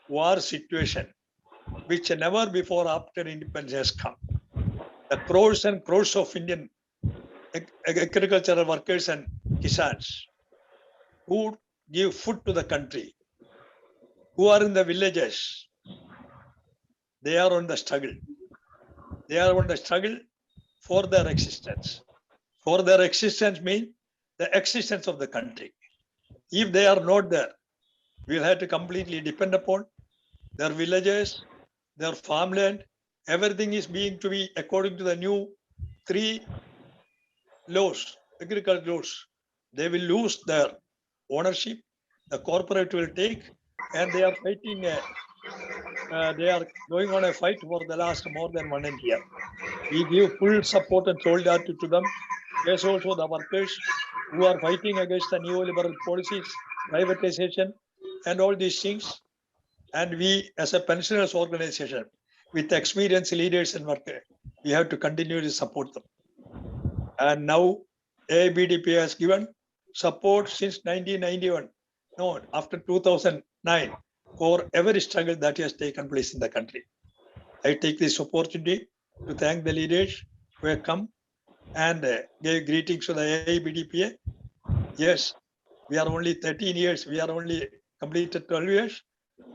war situation, which never before after independence has come. The crores and crores of Indian agricultural workers and kisans who give food to the country, who are in the villages, they are on the struggle. They are on the struggle for their existence. For their existence means the existence of the country. If they are not there, we'll have to completely depend upon their villages, their farmland. Everything is being to be according to the new 3 laws, agricultural laws, they will lose their ownership. The corporate will take, and they are fighting. They are going on a fight for the last more than 1 year. We give full support and solidarity to them. There's also the workers who are fighting against the neoliberal policies, privatization, and all these things. And we, as a pensioners organization, with experienced leaders and workers, we have to continue to support them. And now AIBDP has given support since 1991, no, after 2009, for every struggle that has taken place in the country. I take this opportunity to thank the leaders who have come and gave greetings to the AIBDPA. Yes, we are only 13 years, we are only completed 12 years,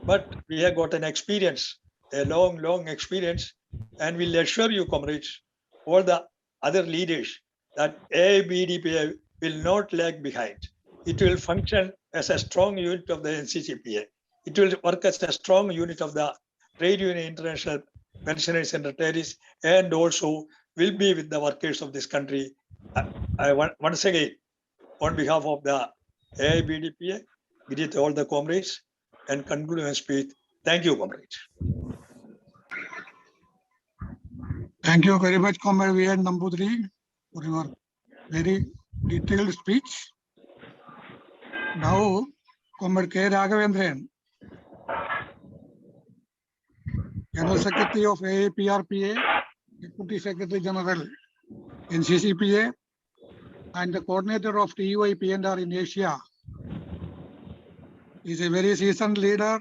but we have got an experience, a long experience, and we'll assure you, comrades, all the other leaders, that AIBDPA will not lag behind. It will function as a strong unit of the NCCPA. It will work as a strong unit of the Trade Union International Pensioners and Retirees, and also will be with the workers of this country. I want, once again, on behalf of the AIBDPA, greet all the comrades and conclude my speech. Thank you, comrades. Thank you very much, Comrade V. N. Nambudri, for your very detailed speech. Now, Comrade K. Raghavendran, General Secretary of AIPRPA, Deputy Secretary General, NCCPA, and the coordinator of TUI PNR in Asia. He is a very seasoned leader,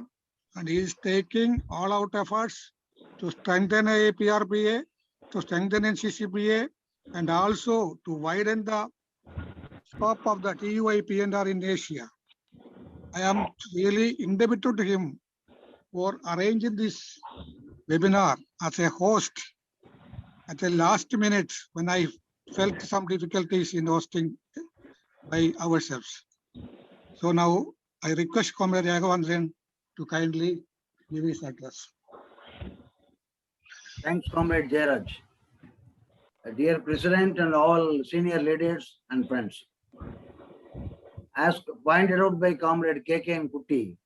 and he is taking all out efforts to strengthen AIPRPA, to strengthen NCCPA, and also to widen the scope of the TUI PNR in Asia. I am really indebted to him for arranging this webinar as a host at the last minute when I felt some difficulties in hosting by ourselves. So now I request Comrade Raghavendran to kindly give his address. Thanks, Comrade Jairaj. Dear President and all senior leaders and friends. As pointed out by Comrade KK Kutty,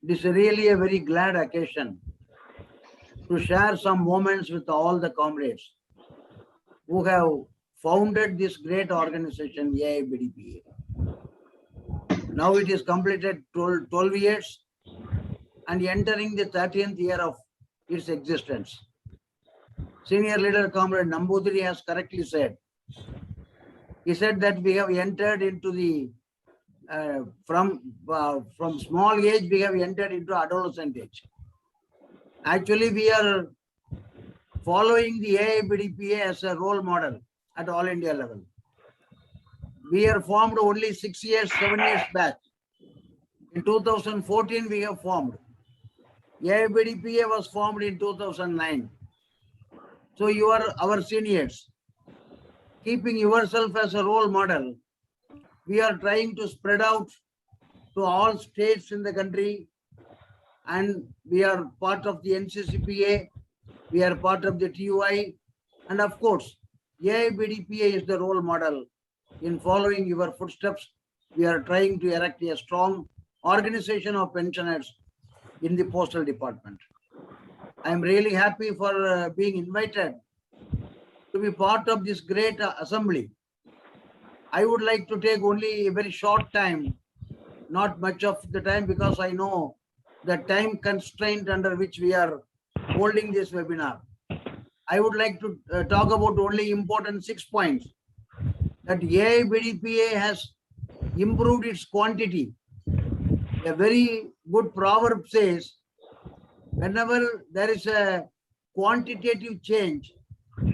it is really a very glad occasion to share some moments with all the comrades who have founded this great organization, AIBDPA. Now it is completed 12 years and entering the 13th year of its existence. Senior leader Comrade Nambudri has correctly said. He said that we have entered into the from small age we have entered into adolescent age. Actually, we are following the AIBDPA as a role model at all India level. We are formed only 6 years, 7 years back. In 2014, we have formed. AIBDPA was formed in 2009. So you are our seniors. Keeping yourself as a role model, we are trying to spread out to all states in the country, and we are part of the NCCPA, we are part of the TUI, and of course, AIBDPA is the role model. In following your footsteps, we are trying to erect a strong organization of pensioners in the postal department. I am really happy for being invited to be part of this great assembly. I would like to take only a very short time, not much of the time, because I know the time constraint under which we are holding this webinar. I would like to talk about only important 6 points. That AIBDPA has improved its quantity. A very good proverb says, whenever there is a quantitative change,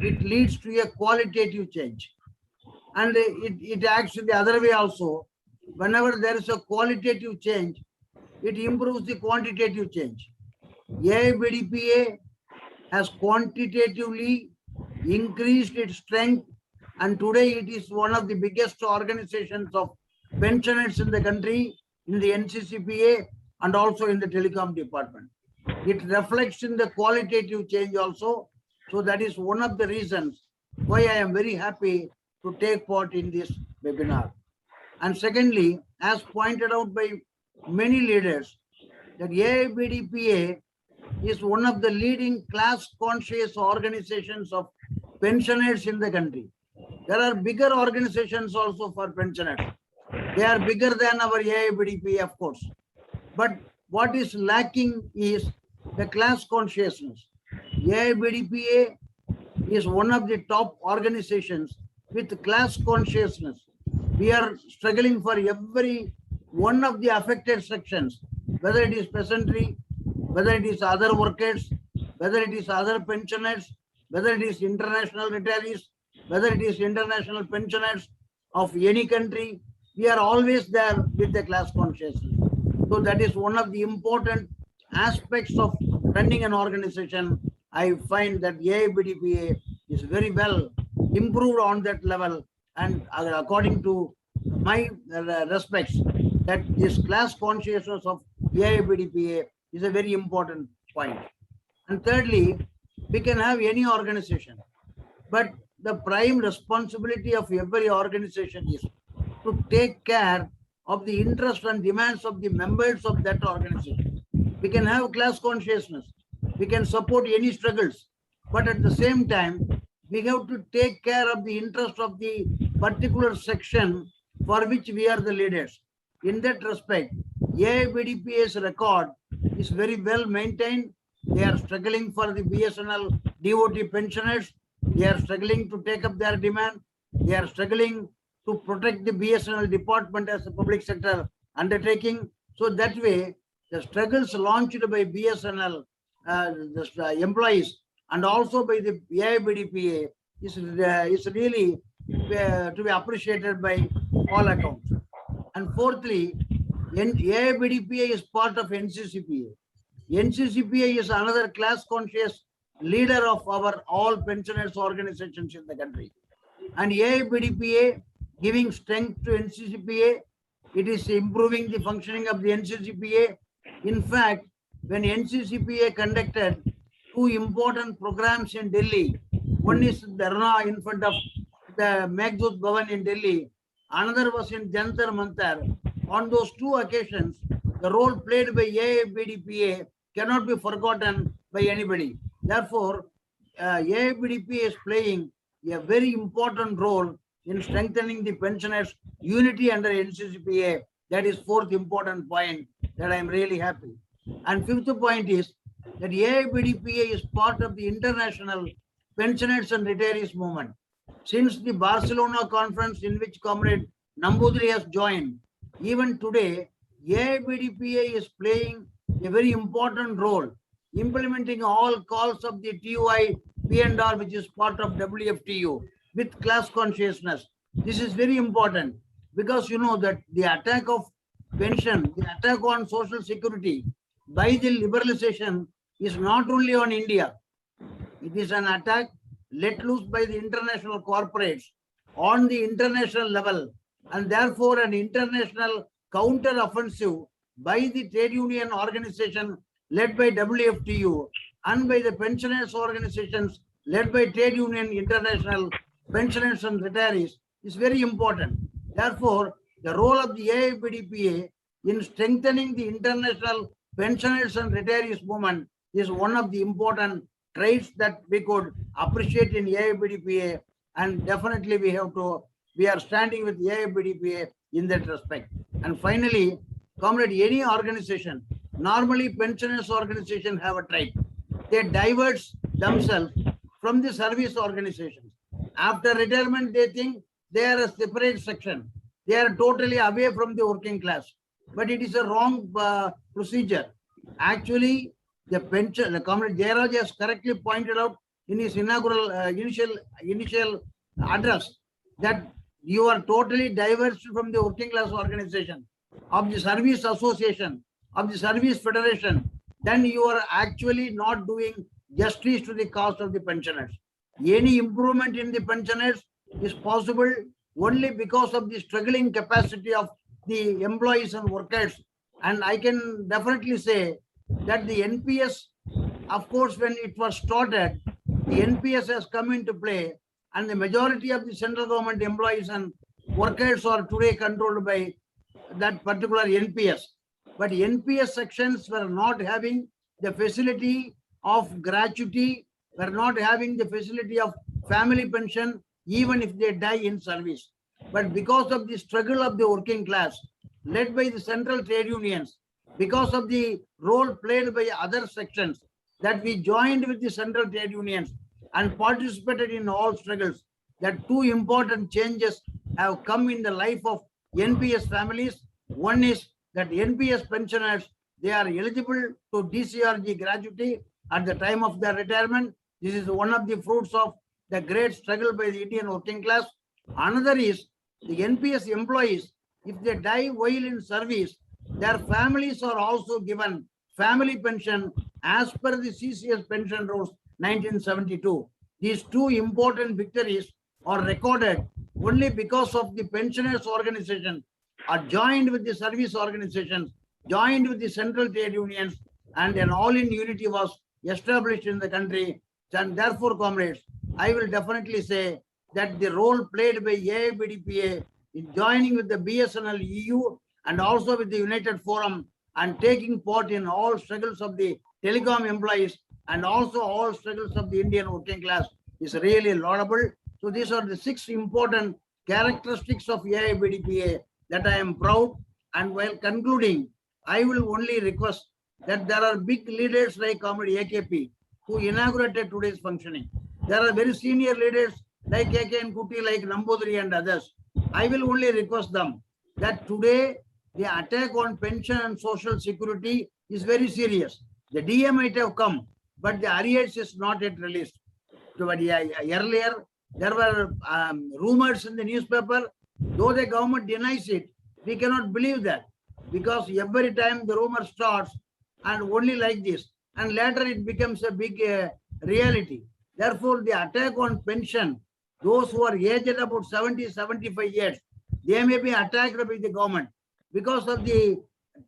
it leads to a qualitative change. And it acts the other way also. Whenever there is a qualitative change, it improves the quantitative change. AIBDPA has quantitatively increased its strength, and today it is one of the biggest organizations of pensioners in the country, in the NCCPA, and also in the telecom department. It reflects in the qualitative change also. So that is one of the reasons why I am very happy to take part in this webinar. And secondly, as pointed out by many leaders, that AIBDPA is one of the leading class conscious organizations of pensioners in the country. There are bigger organizations also for pensioners. They are bigger than our AIBDPA, of course. But what is lacking is the class consciousness. AIBDPA is one of the top organizations with class consciousness. We are struggling for every one of the affected sections, whether it is peasantry, whether it is other workers, whether it is other pensioners, whether it is international retirees, whether it is international pensioners of any country. We are always there with the class consciousness. So that is one of the important aspects of running an organization. I find that AIBDPA is very well improved on that level, and according to my respects, that this class consciousness of AIBDPA is a very important point. And thirdly, we can have any organization, but the prime responsibility of every organization is to take care of the interests and demands of the members of that organization. We can have class consciousness, we can support any struggles, but at the same time, we have to take care of the interest of the particular section for which we are the leaders. In that respect, AIBDPA's record is very well maintained. They are struggling for the BSNL DOT pensioners. They are struggling to take up their demand. They are struggling to protect the BSNL department as a public sector undertaking. So that way, the struggles launched by BSNL employees and also by the AIBDPA is really to be appreciated by all accounts. And fourthly, AIBDPA is part of NCCPA. NCCPA is another class conscious leader of our all pensioners organizations in the country. And AIBDPA giving strength to NCCPA, it is improving the functioning of the NCCPA. In fact, when NCCPA conducted two important programs in Delhi, one is Dharna in front of the Meghdut Bhavan in Delhi, another was in Jantar Mantar. On those two occasions, the role played by AIBDPA cannot be forgotten by anybody. Therefore, AIBDPA is playing a very important role in strengthening the pensioners' unity under NCCPA. That is fourth important point that I am really happy. And fifth point is that AIBDPA is part of the international pensioners and retirees movement. Since the Barcelona conference in which Comrade Nambudri has joined, even today, AIBDPA is playing a very important role, implementing all calls of the TUI P&R, which is part of WFTU, with class consciousness. This is very important because you know that the attack of pension, the attack on social security by the liberalization is not only on India. It is an attack let loose by the international corporates on the international level, and therefore an international counter-offensive by the trade union organization led by WFTU and by the pensioners organizations led by Trade Union International Pensioners and Retirees is very important. Therefore, the role of the AIBDPA in strengthening the international pensioners and retirees movement is one of the important traits that we could appreciate in AIBDPA, and definitely we are standing with AIBDPA in that respect. And finally, comrade, any organization, normally pensioners organization have a trait. They diverge themselves from the service organizations. After retirement, they think they are a separate section. They are totally away from the working class. But it is a wrong procedure. Actually, the Comrade Jayaraj has correctly pointed out in his inaugural initial address that you are totally diverged from the working class organization, of the service association, of the service federation. Then you are actually not doing justice to the cause of the pensioners. Any improvement in the pensioners is possible only because of the struggling capacity of the employees and workers. And I can definitely say that the NPS, of course, when it was started, the NPS has come into play, and the majority of the central government employees and workers are today controlled by that particular NPS. But NPS sections were not having the facility of gratuity, were not having the facility of family pension, even if they die in service. But because of the struggle of the working class, led by the central trade unions, because of the role played by other sections, that we joined with the central trade unions and participated in all struggles, that two important changes have come in the life of NPS families. One is that NPS pensioners, they are eligible to DCRG gratuity at the time of their retirement. This is one of the fruits of the great struggle by the Indian working class. Another is the NPS employees, if they die while in service, their families are also given family pension as per the CCS pension rules 1972. These two important victories are recorded only because of the pensioners organization are joined with the service organizations, joined with the central trade unions, and an all-in unity was established in the country. And therefore, comrades, I will definitely say that the role played by AIBDPA in joining with the BSNL EU and also with the United Forum and taking part in all struggles of the telecom employees and also all struggles of the Indian working class is really laudable. So these are the 6 important characteristics of AIBDPA that I am proud. And while concluding, I will only request that there are big leaders like Comrade AKP who inaugurated today's functioning. There are very senior leaders like KK Kuti, like Nambudri and others. I will only request them that today the attack on pension and social security is very serious. The DA might have come, but the arrears is not yet released. So, but earlier, there were rumors in the newspaper. Though the government denies it, we cannot believe that, because every time the rumor starts and only like this, and later it becomes a big reality. Therefore, the attack on pension, those who are aged about 70, 75 years, they may be attacked by the government. Because of the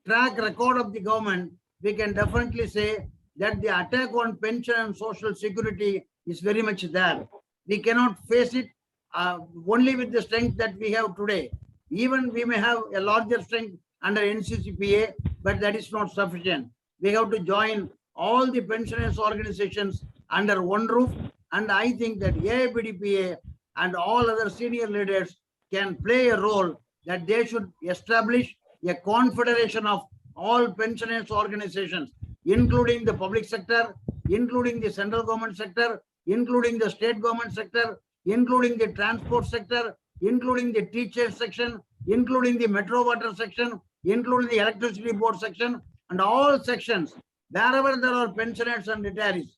track record of the government, we can definitely say that the attack on pension and social security is very much there. We cannot face it only with the strength that we have today. Even we may have a larger strength under NCCPA, but that is not sufficient. We have to join all the pensioners organizations under one roof. And I think that AIBDPA and all other senior leaders can play a role, that they should establish a confederation of all pensioners organizations, including the public sector, including the central government sector, including the state government sector, including the transport sector, including the teacher section, including the metro water section, including the electricity board section, and all sections, wherever there are pensioners and retirees.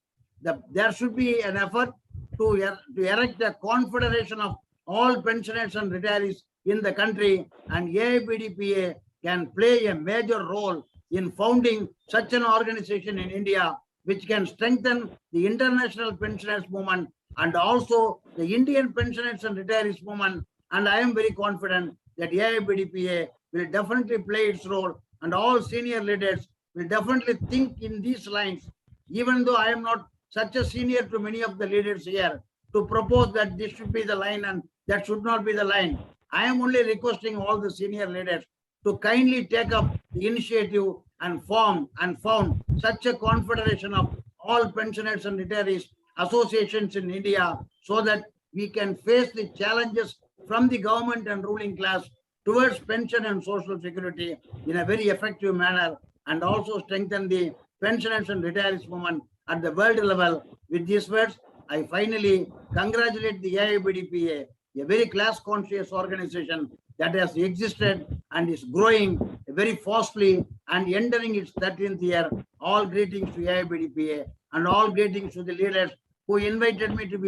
There should be an effort to erect a confederation of all pensioners and retirees in the country, and AIBDPA can play a major role in founding such an organization in India, which can strengthen the international pensioners movement and also the Indian pensioners and retirees movement. And I am very confident that AIBDPA will definitely play its role, and all senior leaders will definitely think in these lines, even though I am not such a senior to many of the leaders here, to propose that this should be the line and that should not be the line. I am only requesting all the senior leaders to kindly take up the initiative and form and found such a confederation of all pensioners and retirees associations in India, so that we can face the challenges from the government and ruling class towards pension and social security in a very effective manner, and also strengthen the pensioners and retirees movement at the world level. With these words, I finally congratulate the AIBDPA, a very class-conscious organization that has existed and is growing very fastly and entering its 13th year. All greetings to AIBDPA and all greetings to the leaders who invited me to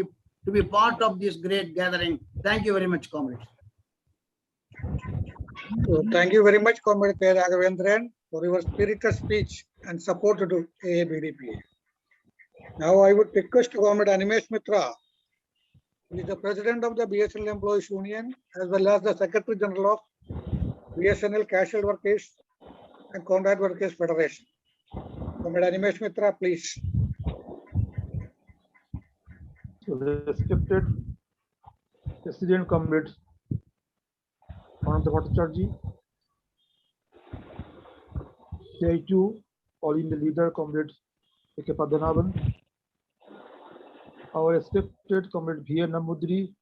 be part of this great gathering. Thank you very much, comrades. So thank you very much, Comrade K. Raghavendran, for your spirited speech and support to AIBDPA. Now I would request Comrade Animesh Mitra, who is the President of the BSNL Employees Union, as well as the Secretary General of BSNL Casual Workers and Contract Workers Federation. Comrade Animesh Mitra, please. So respected President comrades, Ananta Bhattacharya, CI2, All India leader, Comrade A.K. Padmanabhan, our respected Comrade V.N. Namudri,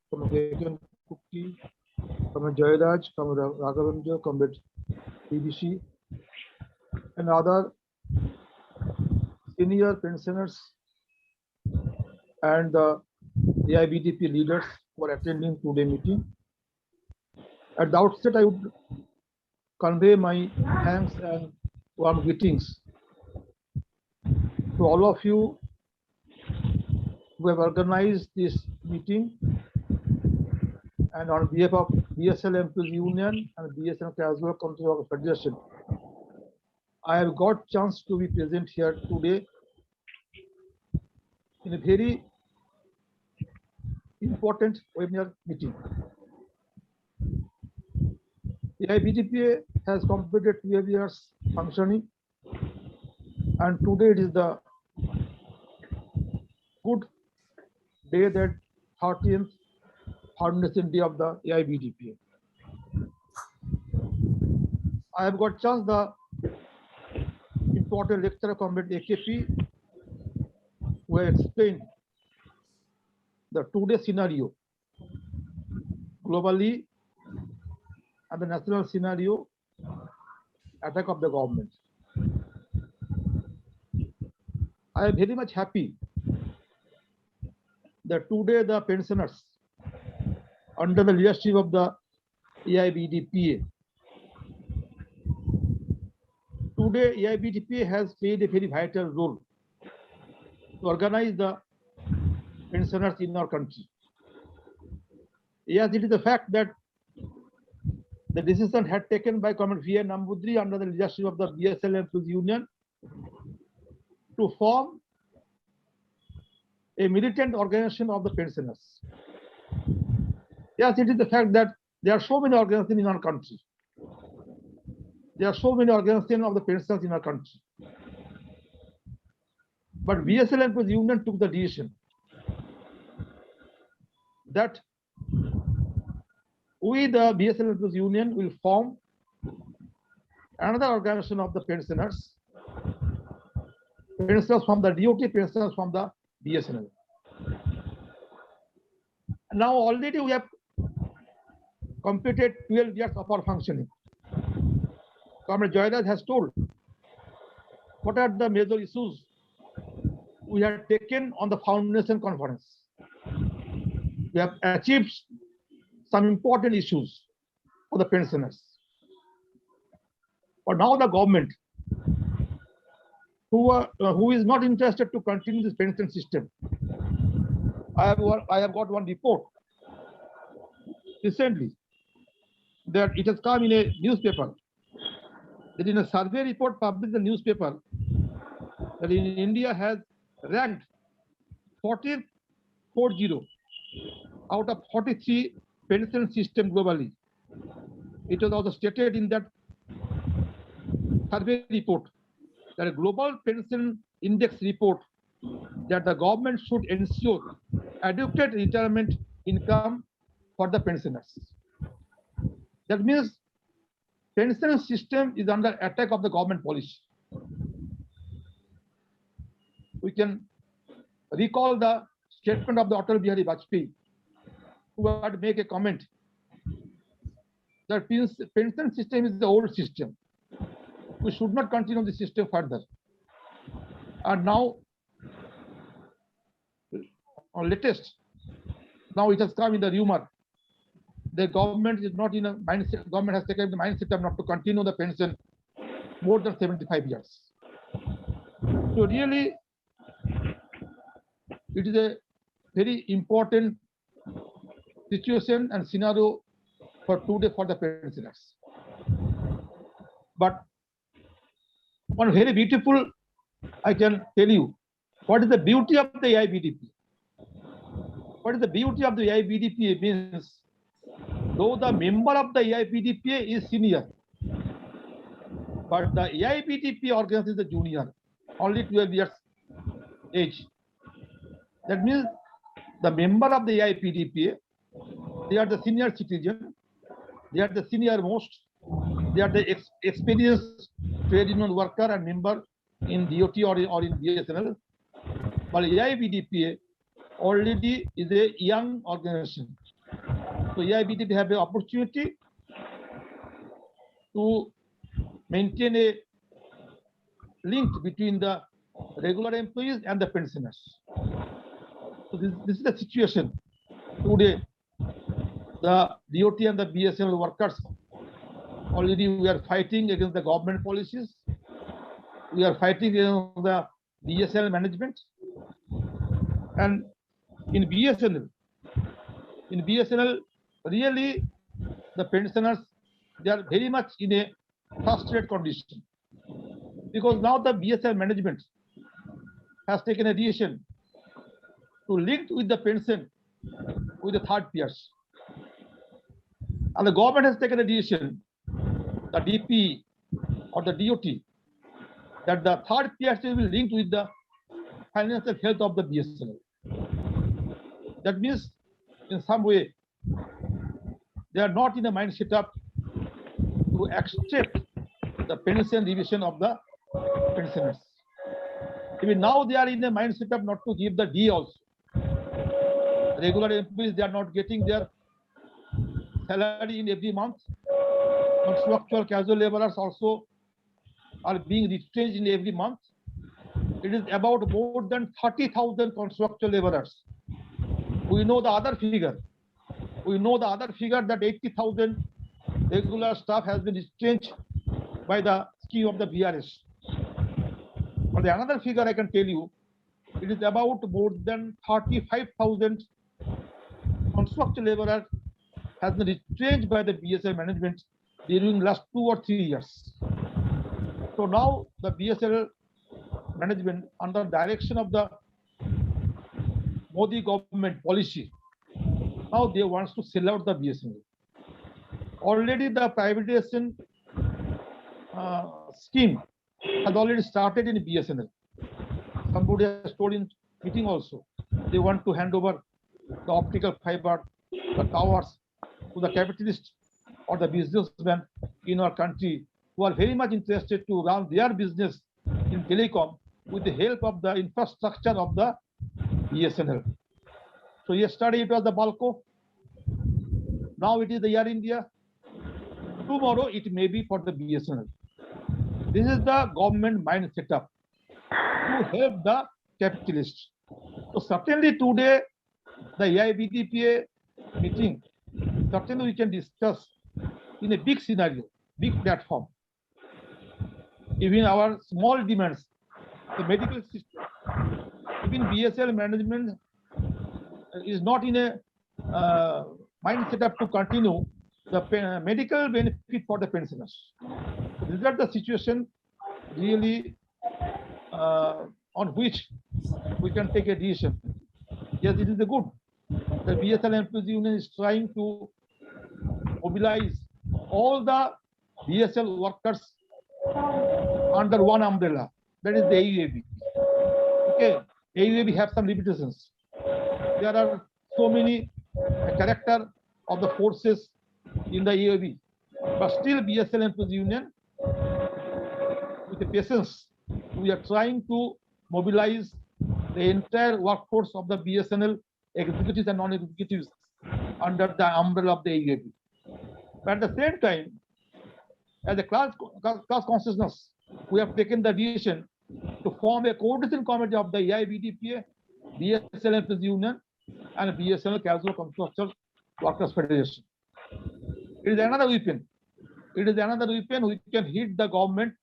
Comrade K.K. Kukti, Comrade Jayaraj, Comrade Raghavendra, Comrade PVC, and other senior pensioners and the AIBDP leaders who are attending today's meeting. At the outset, I would convey my thanks and warm greetings to all of you who have organized this meeting, and on behalf of BSL Employees Union and BSL Casual Control Federation, I have got chance to be present here today in a very important webinar meeting. AIBDPA has completed 12 years functioning, and today it is the good day, that 30th foundation day of the AIBDPA. I have got chance the important lecturer Comrade AKP, who have explained the today scenario globally and the national scenario, attack of the government. I am very much happy that today the pensioners, under the leadership of the AIBDPA, today AIBDPA has played a very vital role to organize the pensioners in our country. Yes, it is the fact that the decision had taken by Comrade V.N. Namudri under the leadership of the BSL Employees Union to form a militant organization of the pensioners. Yes, it is the fact that there are so many organizations in our country. There are so many organizations of the pensioners in our country. But BSL Employees Union took the decision that we, the BSL Employees Union, will form another organization of the pensioners from the DOT, pensioners from the BSNL. Now already we have completed 12 years of our functioning. Comrade Jayaraj has told what are the major issues we have taken on the foundation conference. We have achieved some important issues for the pensioners. But now the government, who is not interested to continue this pension system, I have got one report recently that it has come in a newspaper, that in a survey report published in the newspaper, that in India has ranked 40 out of 43 pension system globally. It was also stated in that survey report, that a global pension index report, that the government should ensure adequate retirement income for the pensioners. That means pension system is under attack of the government policy. We can recall the statement of the Atal Bihari Vajpayee, who had make a comment that pension system is the old system. We should not continue the system further. And now, on latest, now it has come in the rumor, the government is not in a mindset, government has taken the mindset of not to continue the pension more than 75 years. So really, it is a very important situation and scenario for today for the pensioners. But one very beautiful, I can tell you, what is the beauty of the AIBDP? What is the beauty of the AIBDP means, though the member of the AIBDP is senior, but the AIBDP organization is the junior, only 12 years age. That means the member of the AIBDP, they are the senior citizen, They are the senior most. They are the experienced trade union worker and member in DOT or in BSNL. But AIBDPA already is a young organization. So AIBDPA have the opportunity to maintain a link between the regular employees and the pensioners. So this is the situation today. The DOT and the BSNL workers, already we are fighting against the government policies. We are fighting against the BSNL management. And in BSNL, really the pensioners, they are very much in a frustrated condition. Because now the BSNL management has taken a decision to link with the pension with the third tiers. And the government has taken a decision, the DP or the DOT, that the third tiers will be linked with the financial health of the BSNL. That means in some way, they are not in a mind setup to accept the pension revision of the pensioners. Even now they are in a mind setup not to give the D also. Regular employees, they are not getting their salary in every month. Contractual casual laborers also are being retrenched in every month. It is about more than 30,000 contractual laborers. We know the other figure. We know the other figure that 80,000 regular staff has been retrenched by the scheme of the VRS. But the another figure I can tell you, it is about more than 35,000 contractual laborers has been retrenched by the BSNL management during last 2 or 3 years. So now the BSNL management, under direction of the Modi government policy, now they want to sell out the BSNL. Already the privatization scheme has already started in BSNL. Somebody has told in meeting also, they want to hand over the optical fiber, the towers to the capitalists or the businessmen in our country who are very much interested to run their business in telecom with the help of the infrastructure of the BSNL. So yesterday it was the Balco, now it is the Air India, tomorrow it may be for the BSNL. This is the government mind setup to help the capitalists. So certainly today, the AIBDPA meeting, certainly we can discuss in a big scenario, big platform. Even our small demands, the medical system, even BSNL management is not in a mind setup to continue the medical benefit for the pensioners. So these are the situation really on which we can take a decision. Yes, it is a good. The BSNL Employees Union is trying to mobilize all the BSNL workers under one umbrella. That is the AUAB. Okay, AUAB have some limitations. There are so many character of the forces in the AUAB, but still BSNL Employees Union, with the patience, we are trying to mobilize the entire workforce of the BSNL executives and non-executives under the umbrella of the AUAB. But at the same time, as a class consciousness, we have taken the decision to form a coordination committee of the AIBDPA, BSNL Employees Union, and BSNL Casual Contractual Workers Federation. It is another weapon. It is another weapon which can hit the government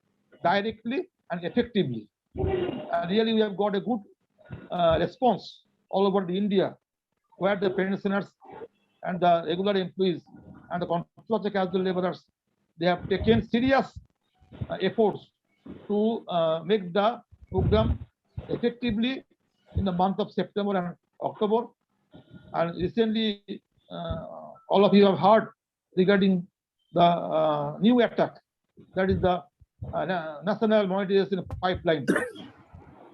directly and effectively. And really, we have got a good response all over the India, where the pensioners and the regular employees and the contractual casual laborers, they have taken serious efforts to make the program effectively in the month of September and October. And recently, all of you have heard regarding the new attack, that is the national monetization pipeline.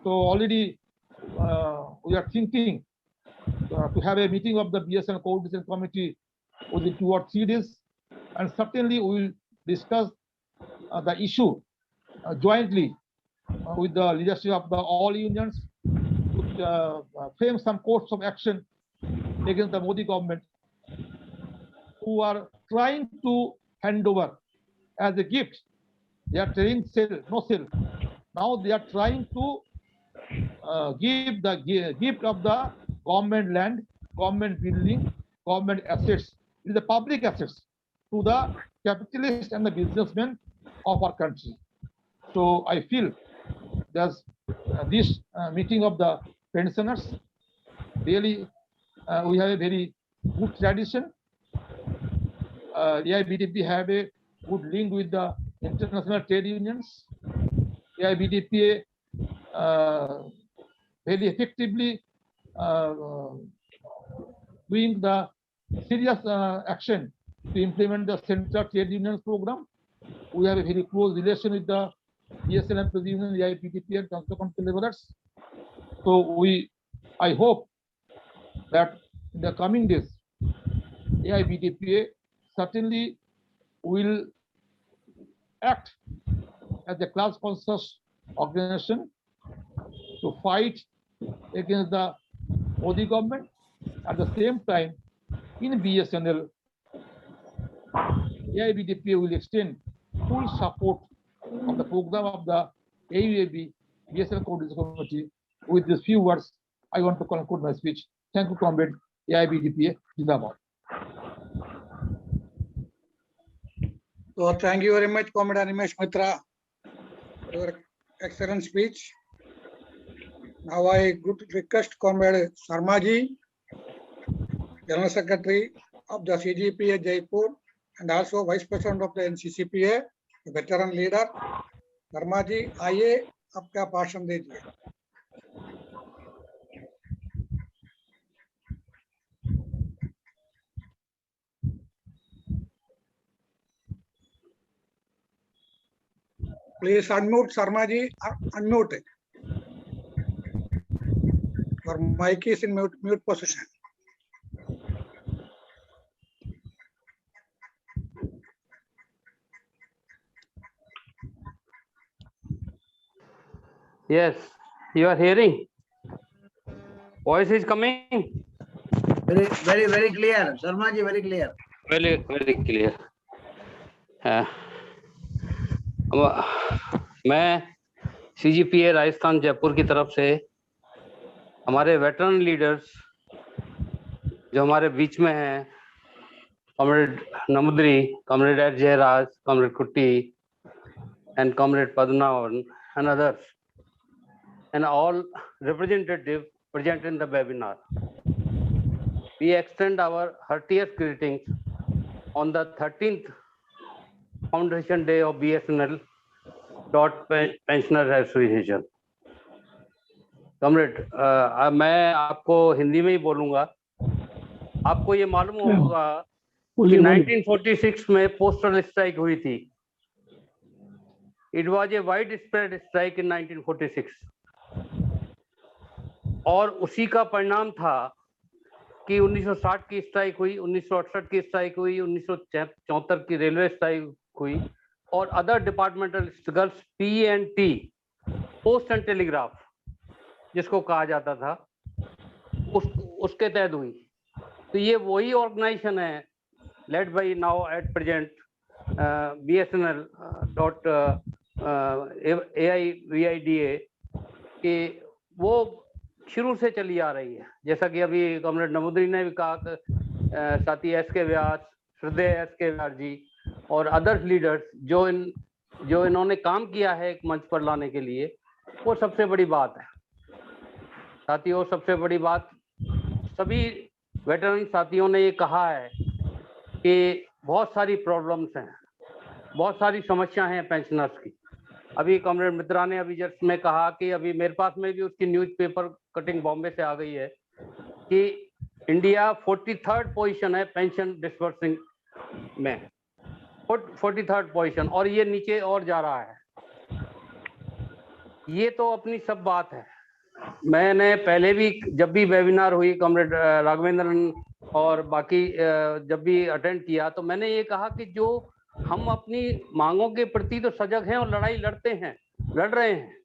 So already we are thinking to have a meeting of the BSNL coordination committee within 2 or 3 days and certainly we will discuss the issue jointly with the leadership of the all unions to frame some course of action against the Modi government, who are trying to hand over as a gift. They are saying sell, no sell. Now they are trying to give the gift of the government land, government building, government assets, it is the public assets, to the capitalists and the businessmen of our country. So I feel that this meeting of the pensioners, really we have a very good tradition. AIBDP have a good link with the international trade unions. AIBDP very effectively doing the serious action to implement the Central Trade Unions program. We have a very close relation with the ESL Employees Union, AIBDP, and Consequent Laborers. So I hope that in the coming days, AIBDP certainly will act as a class conscious organization to fight against the Modi government. At the same time, in BSNL, AIBDP will extend full support of the program of the AUAB BSNL Coordination Committee. With these few words, I want to conclude my speech. Thank you, comrade. AIBDP Zindabad. So thank you very much, Comrade Animesh Mitra, for your excellent speech. Now I would request Comrade Sarmaji, General Secretary of the CGPA Jaipur and also Vice President of the NCCPA, a veteran leader. Sarmaji, आइए आपका भाषण दीजिए. Please unmute, Sarmaji. Unmute it. Your mic is in mute position. Yes, you are hearing. Voice is coming. Very clear. Sharmaji, very clear. Very clear. मैं CGPA Rajasthan Jaipur की तरफ से हमारे veteran leaders जो हमारे बीच में हैं, comrade Namudri, comrade H Jayaraj, comrade Kutty and comrade Padmanabhan and others, and all representatives present in the webinar. We extend our heartiest greetings on the 13th Foundation Day of BSNL Pensioner Association. Comrade, मैं आपको हिंदी में ही बोलूंगा. आपको ये मालूम होगा कि 1946 में पोस्टल स्ट्राइक हुई थी. It was a widespread strike in 1946. और उसी का परिणाम था कि 1960 की स्ट्राइक हुई, 1968 की स्ट्राइक हुई, 1974 की रेलवे स्ट्राइक हुई और other departmental struggles P&T, post and telegraph जिसको कहा जाता था, उसके तहत हुई. तो ये वही ऑर्गेनाइजेशन है led by now at present BSNL AIVIDA कि वो शुरू से चली आ रही है. जैसा कि अभी कॉमरेड नमुद्री ने भी कहा, साथी SK व्यास, श्रद्धेय SK व्यास जी और अदर्स लीडर्स जो इन्होंने काम किया है एक मंच पर लाने के लिए, वो सबसे बड़ी बात है. साथियों, सबसे बड़ी बात, सभी वेटरन साथियों ने ये कहा है कि बहुत सारी प्रॉब्लम्स हैं, बहुत सारी समस्या हैं पेंशनर्स की. अभी कॉमरेड मित्रा ने अभी जस्ट में कहा कि अभी मेरे पास में भी उसकी न्यूज़पेपर कटिंग बॉम्बे से आ गई है कि इंडिया 43rd पोजीशन है पेंशन डिस्बर्सिंग में, 43rd पोजीशन, और ये नीचे और जा रहा है. ये तो अपनी सब बात है. मैंने पहले भी जब भी वेबिनार हुई कॉमरेड राघवेंद्रन और बाकी जब भी अटेंड किया तो मैंने ये कहा कि जो हम अपनी मांगों के प्रति तो सजग हैं और लड़ाई लड़ रहे हैं,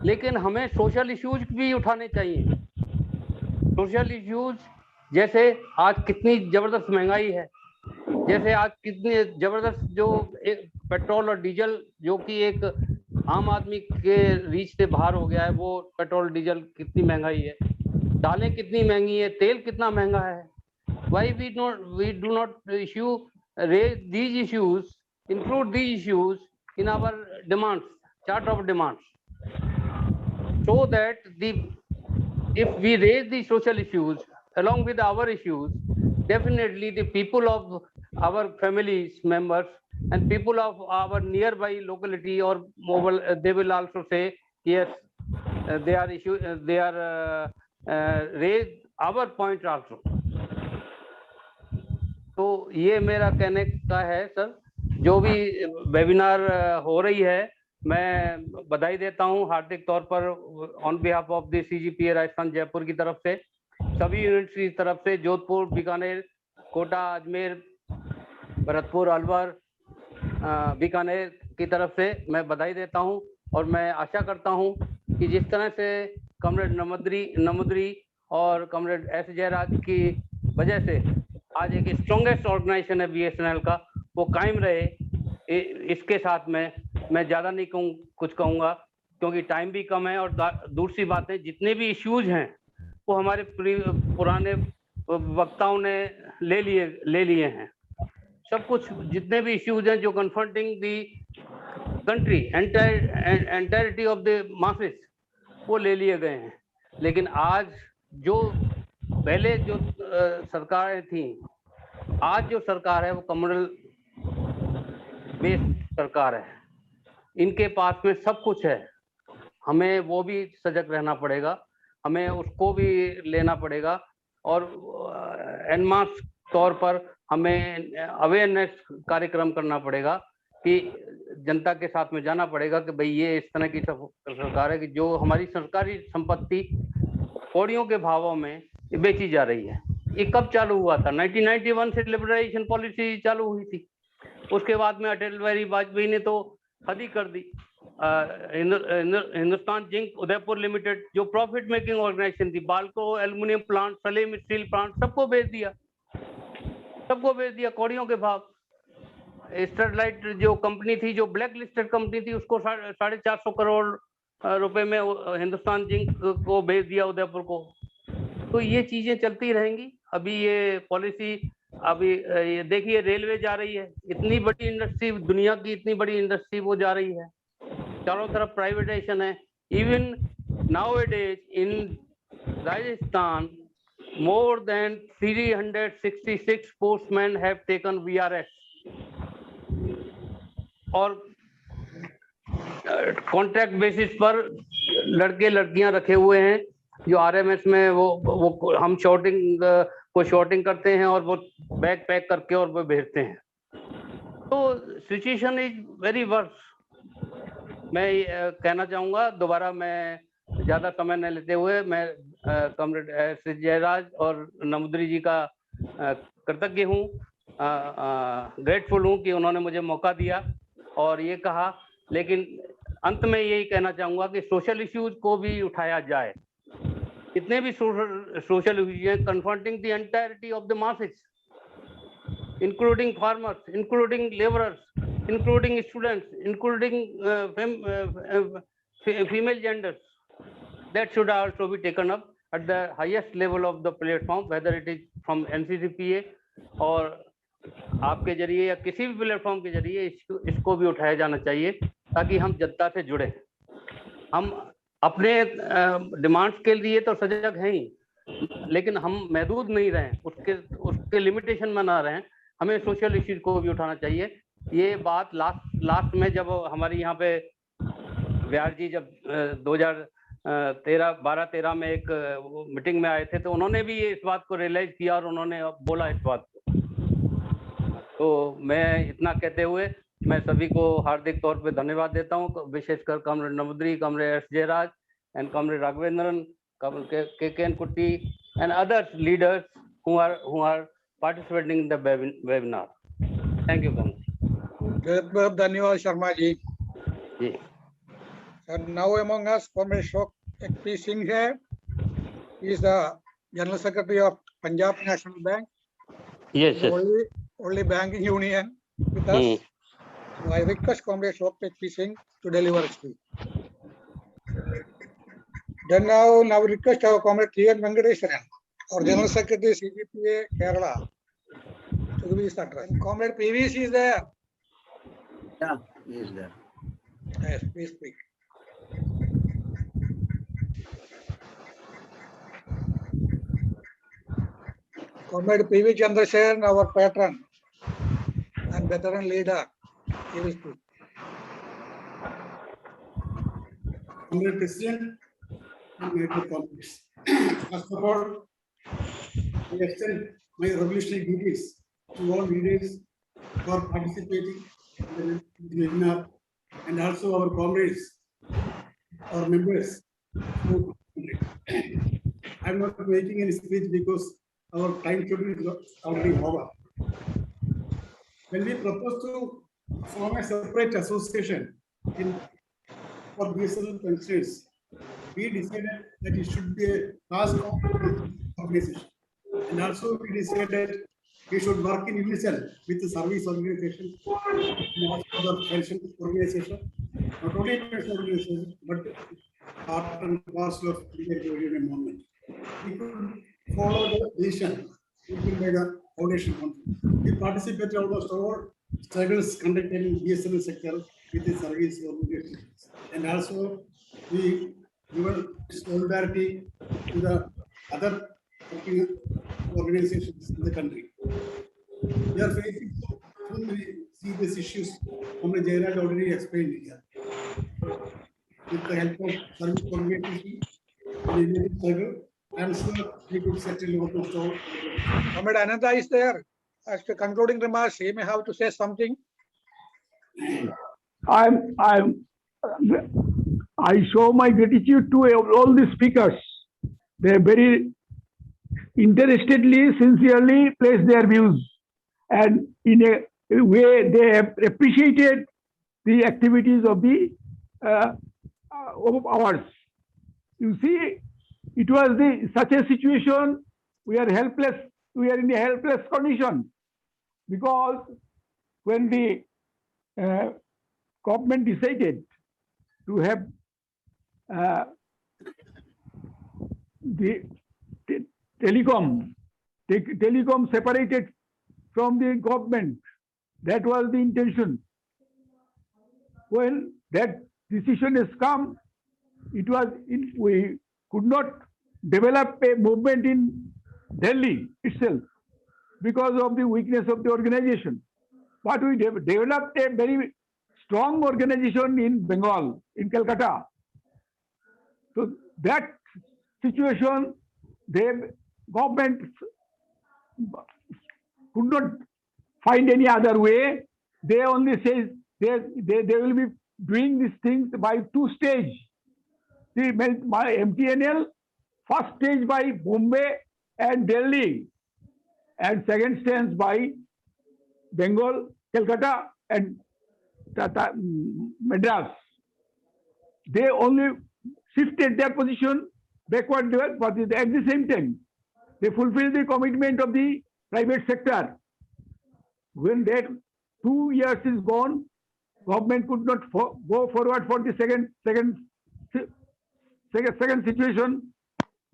लेकिन हमें सोशल इश्यूज भी उठाने चाहिए। सोशल इश्यूज जैसे आज कितनी जबरदस्त महंगाई है, जैसे आज कितनी जबरदस्त जो एक पेट्रोल और डीजल जो कि एक आम आदमी के रीच से बाहर हो गया है, वो पेट्रोल डीजल कितनी महंगाई है, दालें कितनी महंगी है, तेल कितना महंगा है। Why we do not raise these issues, include these issues in our demands, chart of demands, so that if we raise the social issues along with our issues, definitely the people of our families members and people of our nearby locality or mobile, they will also say yes, they are raise our point also. तो ये मेरा कहने का है sir. जो भी webinar हो रही है, मैं बधाई देता हूं हार्दिक तौर पर on behalf of the CGPA Rajasthan Jaipur की तरफ से, सभी यूनिट्स की तरफ से, जोधपुर, बीकानेर, कोटा, अजमेर, भरतपुर, अलवर, बीकानेर की तरफ से मैं बधाई देता हूं। और मैं आशा करता हूं कि जिस तरह से कॉमरेड नमुद्री और कॉमरेड S जयराज की वजह से आज एक स्ट्रॉन्गेस्ट ऑर्गेनाइजेशन है BSNL का, वो कायम रहे। इसके साथ में मैं ज्यादा नहीं कुछ कहूंगा क्योंकि टाइम भी कम है। और दूसरी बात है, जितने भी इश्यूज हैं वो हमारे पुराने वक्ताओं ने ले लिए हैं। सब कुछ जितने भी इश्यूज हैं जो confronting the country entirety of the masses, वो ले लिए गए हैं। लेकिन आज जो पहले जो सरकारें थी, आज जो सरकार है वो कम्युनल बेस्ड सरकार है। इनके पास में सब कुछ है, हमें वो भी सजग रहना पड़ेगा, हमें उसको भी लेना पड़ेगा। और एनमास तौर पर हमें अवेयरनेस कार्यक्रम करना पड़ेगा कि जनता के साथ में जाना पड़ेगा कि भाई ये इस तरह की सरकार है कि जो हमारी सरकारी संपत्ति कौड़ियों के भावों में बेची जा रही है। ये कब चालू हुआ था? 1991 से लिबरलाइजेशन पॉलिसी चालू हुई थी। उसके बाद में अटल बिहारी वाजपेयी ने तो हद ही कर दी। हिंदुस्तान जिंक उदयपुर लिमिटेड जो प्रॉफिट मेकिंग ऑर्गेनाइजेशन थी, Balco aluminium plant, Salem steel plant, सबको बेच दिया कौड़ियों के भाव। स्टरलाइट जो कंपनी थी, जो ब्लैक लिस्टेड कंपनी थी, उसको 450 करोड़ रुपए में हिंदुस्तान जिंक को बेच दिया उदयपुर को। तो ये चीजें चलती रहेंगी। अभी ये पॉलिसी, अभी ये देखिए रेलवे जा रही है, इतनी बड़ी इंडस्ट्री, दुनिया की इतनी बड़ी इंडस्ट्री वो जा रही है, चारों तरफ प्राइवेटाइजेशन है। Even nowadays in Rajasthan more than 366 postmen have taken VRS और कॉन्ट्रैक्ट बेसिस पर लड़के लड़कियां रखे हुए हैं जो RMS में वो हम शॉर्टिंग करते हैं और वो बैग पैक करके और वो भेजते हैं। तो सिचुएशन इज वेरी वर्स। मैं कहना चाहूंगा, दोबारा मैं ज्यादा समय न लेते हुए, मैं कॉमरेड S जयराज और नमुद्री जी का कृतज्ञ हूँ, ग्रेटफुल हूँ कि उन्होंने मुझे मौका दिया और ये कहा। लेकिन अंत में यही कहना चाहूंगा कि सोशल इश्यूज को भी उठाया जाए। जितने भी सोशल इश्यूज हैं, confronting the entirety of the masses, including farmers, including laborers, including students, including female genders, that should also be taken up at the highest level of the platform, whether it is from NCCPA और आपके जरिए या किसी भी platform के जरिए इसको भी उठाया जाना चाहिए ताकि हम जनता से जुड़े। हम अपने डिमांड्स के लिए तो सजग हैं ही, लेकिन हम महदूद नहीं रहें, उसके लिमिटेशन में ना रहें। हमें सोशल इश्यूज को भी उठाना चाहिए। ये बात लास्ट में जब हमारी यहाँ पे व्यास जी जब 2012-13 में एक मीटिंग में आए थे तो उन्होंने भी इस बात को रियलाइज किया और उन्होंने बोला इस बात को। तो मैं इतना कहते हुए मैं सभी को हार्दिक तौर पे धन्यवाद देता हूँ, विशेषकर comrade Namudri, comrade S Jayaraj and Comrade Raghavendran, Comrade K.K. Kutty and other leaders who are participating in the webinar. Thank you, Comrade. बहुत धन्यवाद शर्मा जी. जी. And now among us, Comrade Ashok P. Singh here. He is the General Secretary of Punjab National Bank, Yes, the yes. only banking union with us. So I request Comrade Ashok P. Singh to deliver a speech. Then now request our Comrade T.N. Venkateswaran, our General Secretary CGPA Kerala, to give his address. And Comrade PVC is there. Yeah, he is there. Yes, please speak. Comrade P.V. Chandrasekharan, our patron and veteran leader, he will speak. Honorable President and my dear colleagues, first of all, I extend my revolutionary duties to all leaders for participating in the webinar and also our comrades, our members. I'm not making any speech because our time schedule is already over. When we propose to form a separate association for BSNL pensioners, we decided that it should be a task organization. And also we decided we should work in unison with the service organization and also the pension organization, not only pension organization, but part and parcel of the union movement. We could follow the vision given by the foundation conference. We participated almost all struggles conducted in BSNL sector with the service organizations. And also we give solidarity to the other organizations in the country. We are facing so many serious issues. Comrade Jairaj already explained here. With the help of service organization and the struggle, I am sure we could settle almost all. Comrade Ananda is there. As the concluding remarks, he may have to say something. I show my gratitude to all the speakers. They very interestedly, sincerely placed their views, and in a way they have appreciated the activities of the of ours. You see, it was such a situation. We are helpless. We are in a helpless condition because when the government decided to have the telecom separated from the government. That was the intention. When that decision has come, we could not develop a movement in Delhi itself because of the weakness of the organization. But we developed a very strong organization in Bengal, in Calcutta. So that situation, the government could not find any other way. They only say they will be doing these things by two stages. The MTNL, first stage by Bombay and Delhi, and second stage by Bengal, Calcutta, and Madras. They only shifted their position backward, but at the same time, they fulfilled the commitment of the private sector. When that 2 years is gone, government could not go forward for the second situation.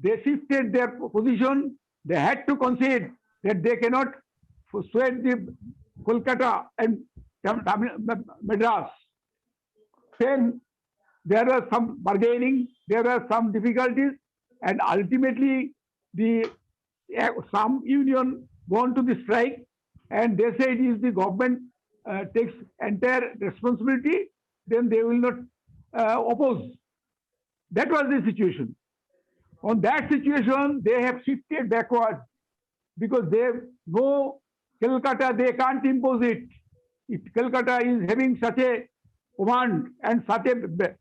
They shifted their position. They had to concede that they cannot persuade the Kolkata and Madras. Then there was some bargaining, there were some difficulties, and ultimately some union gone to the strike, and they said if the government takes entire responsibility, then they will not oppose. That was the situation. On that situation, they have shifted backward because they know Calcutta, they can't impose it. Calcutta is having such a command and such a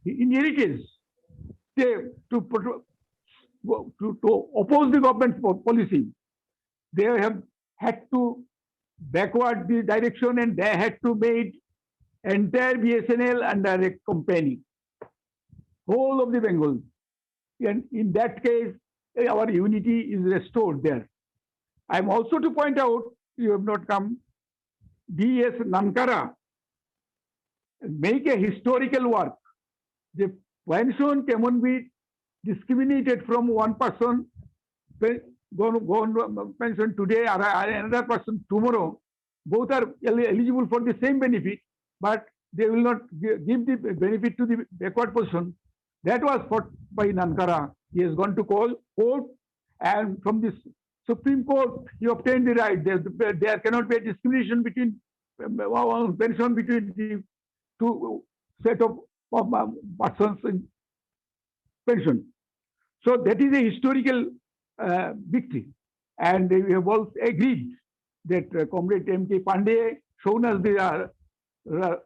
inheritance to oppose the government policy. they have had to backward the direction and they had to make entire BSNL under a company, whole of the Bengal. And in that case, our unity is restored there. I'm also to point out, you have not come, D.S. Nankara make a historical work. The pension cannot be discriminated from one person, go pension today or another person tomorrow. Both are eligible for the same benefit, but they will not give the benefit to the backward person. That was fought by Nankara. He has gone to court, and from this Supreme Court, he obtained the right. There cannot be a discrimination between pension between the two set of persons in pension. So that is a historical victory, and we have all agreed that Comrade M.K. Pandey shown us the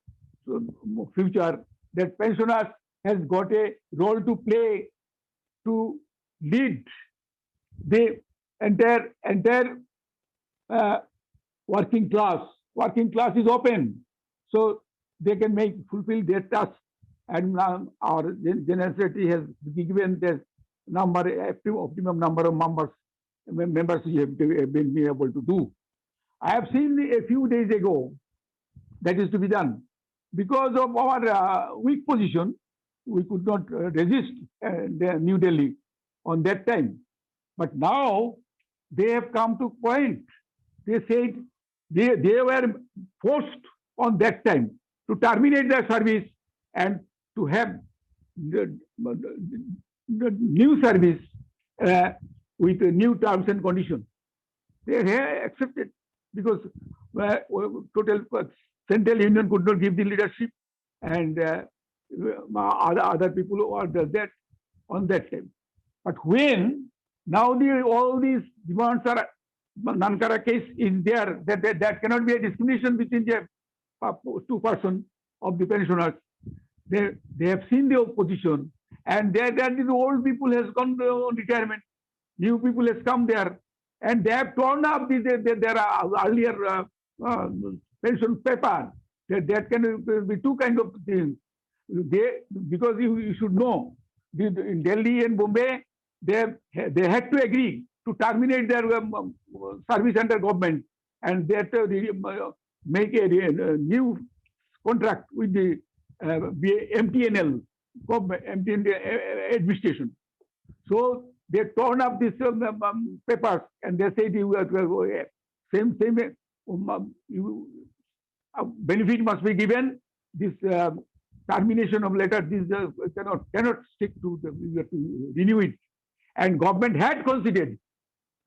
future that pensioners has got a role to play to lead the entire working class. Working class is open, so they can fulfill their tasks. And our General Secretary has given the optimum number of members we have been able to do. I have seen a few days ago that is to be done. Because of our weak position, we could not resist New Delhi on that time. But now they have come to point. They said they were forced on that time to terminate their service and to have the new service with new terms and conditions. They have accepted because total Central Union could not give the leadership, and other people who are that on that time. But when now all these demands are Nankara case is there, that cannot be a discrimination between the two persons of the pensioners. They have seen the opposition, and that the old people has gone on retirement, new people has come there, and they have torn up their earlier pension paper. That can be two kind of things. Because you should know, in Delhi and Bombay, they had to agree to terminate their service under government, and they had to make a new contract with the MTNL, administration. So they torn up these papers, and they said same benefit must be given. This termination of letter, this cannot stick to we have to renew it. And government had considered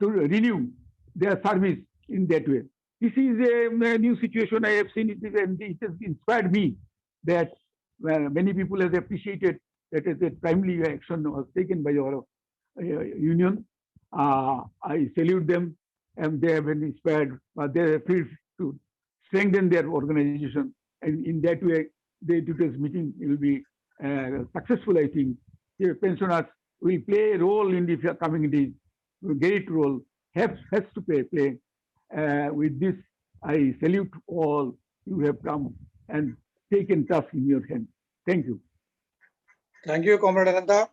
to renew their service in that way. This is a new situation I have seen it, and it has inspired me that many people have appreciated that as a timely action was taken by our union. I salute them, and they have been inspired. They have felt to strengthen their organization, and in that way, today's meeting will be successful. I think the pensioners will play a role in the coming days, a great role, has to play. With this, I salute all you have come and taken task in your hand. Thank you. Thank you, Comrade Ananta.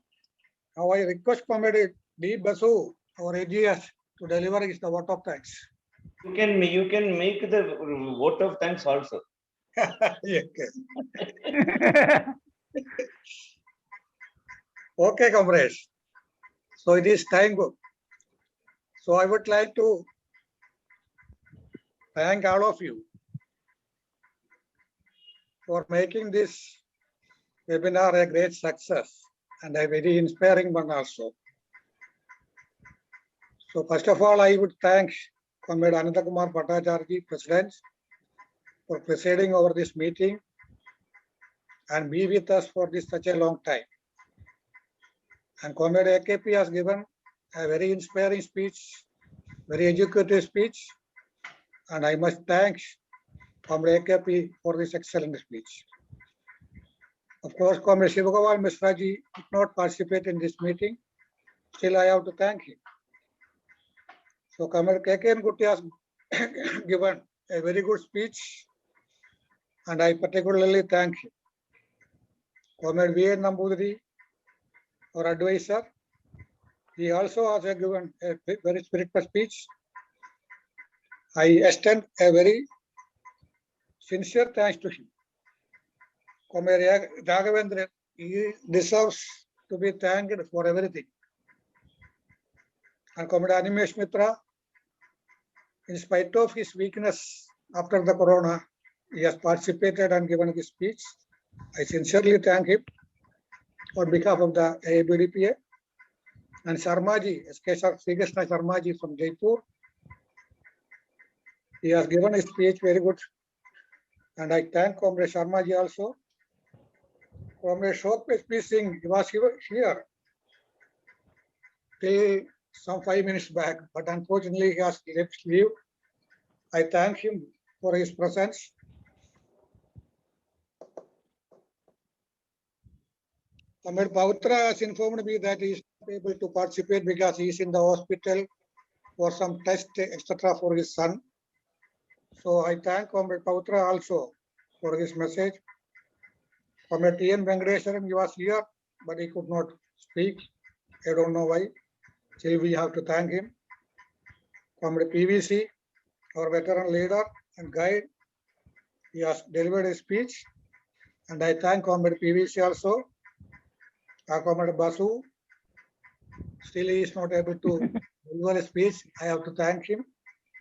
Now I request Comrade D. Basu, our AGS, to deliver his vote of thanks. You can make the vote of thanks also. Okay, comrades. So it is time. So I would like to thank all of you for making this webinar a great success and a very inspiring one also. So first of all, I would thank Comrade Anantakumar Bhattacharya, President, for presiding over this meeting and be with us for this such a long time. And Comrade AKP has given a very inspiring speech, very educative speech, and I must thank Comrade AKP for this excellent speech. Of course, Comrade Shivagopal Misra ji did not participate in this meeting. Still, I have to thank him. So Comrade KK Kutty has given a very good speech, and I particularly thank Comrade V.N. Nambudiri, our advisor. He also has given a very spirited speech. I extend a very sincere thanks to him. Comrade Raghavendran, he deserves to be thanked for everything. And Comrade Animesh Mitra, in spite of his weakness after the corona, he has participated and given his speech. I sincerely thank him on behalf of the AIBDPA. And Sharmaji, S.K. Sri Krishna Sharmaji from Jaipur, he has given his speech very good. And I thank Comrade Sharmaji also. Comrade Shokpesh Singh, he was here till some 5 minutes back, but unfortunately he has left leave. I thank him for his presence. Comrade Pavitra has informed me that he is not able to participate because he is in the hospital for some test, etc. for his son. So I thank Comrade Pavitra also for his message. Comrade T.N. Venkateswaran, he was here, but he could not speak. I don't know why. So we have to thank him. Comrade PVC, our veteran leader and guide, he has delivered a speech. And I thank Comrade PVC also. Comrade Basu, still he is not able to deliver a speech. I have to thank him.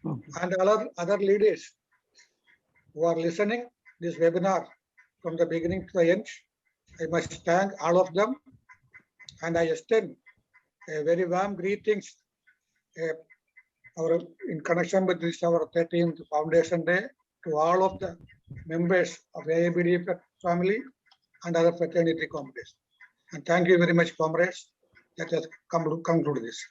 And other leaders who are listening this webinar from the beginning to the end. I must thank all of them. And I extend a very warm greetings in connection with this our 13th Foundation Day to all of the members of the AIBD family and other fraternity communities. And thank you very much, comrades. Let us conclude this.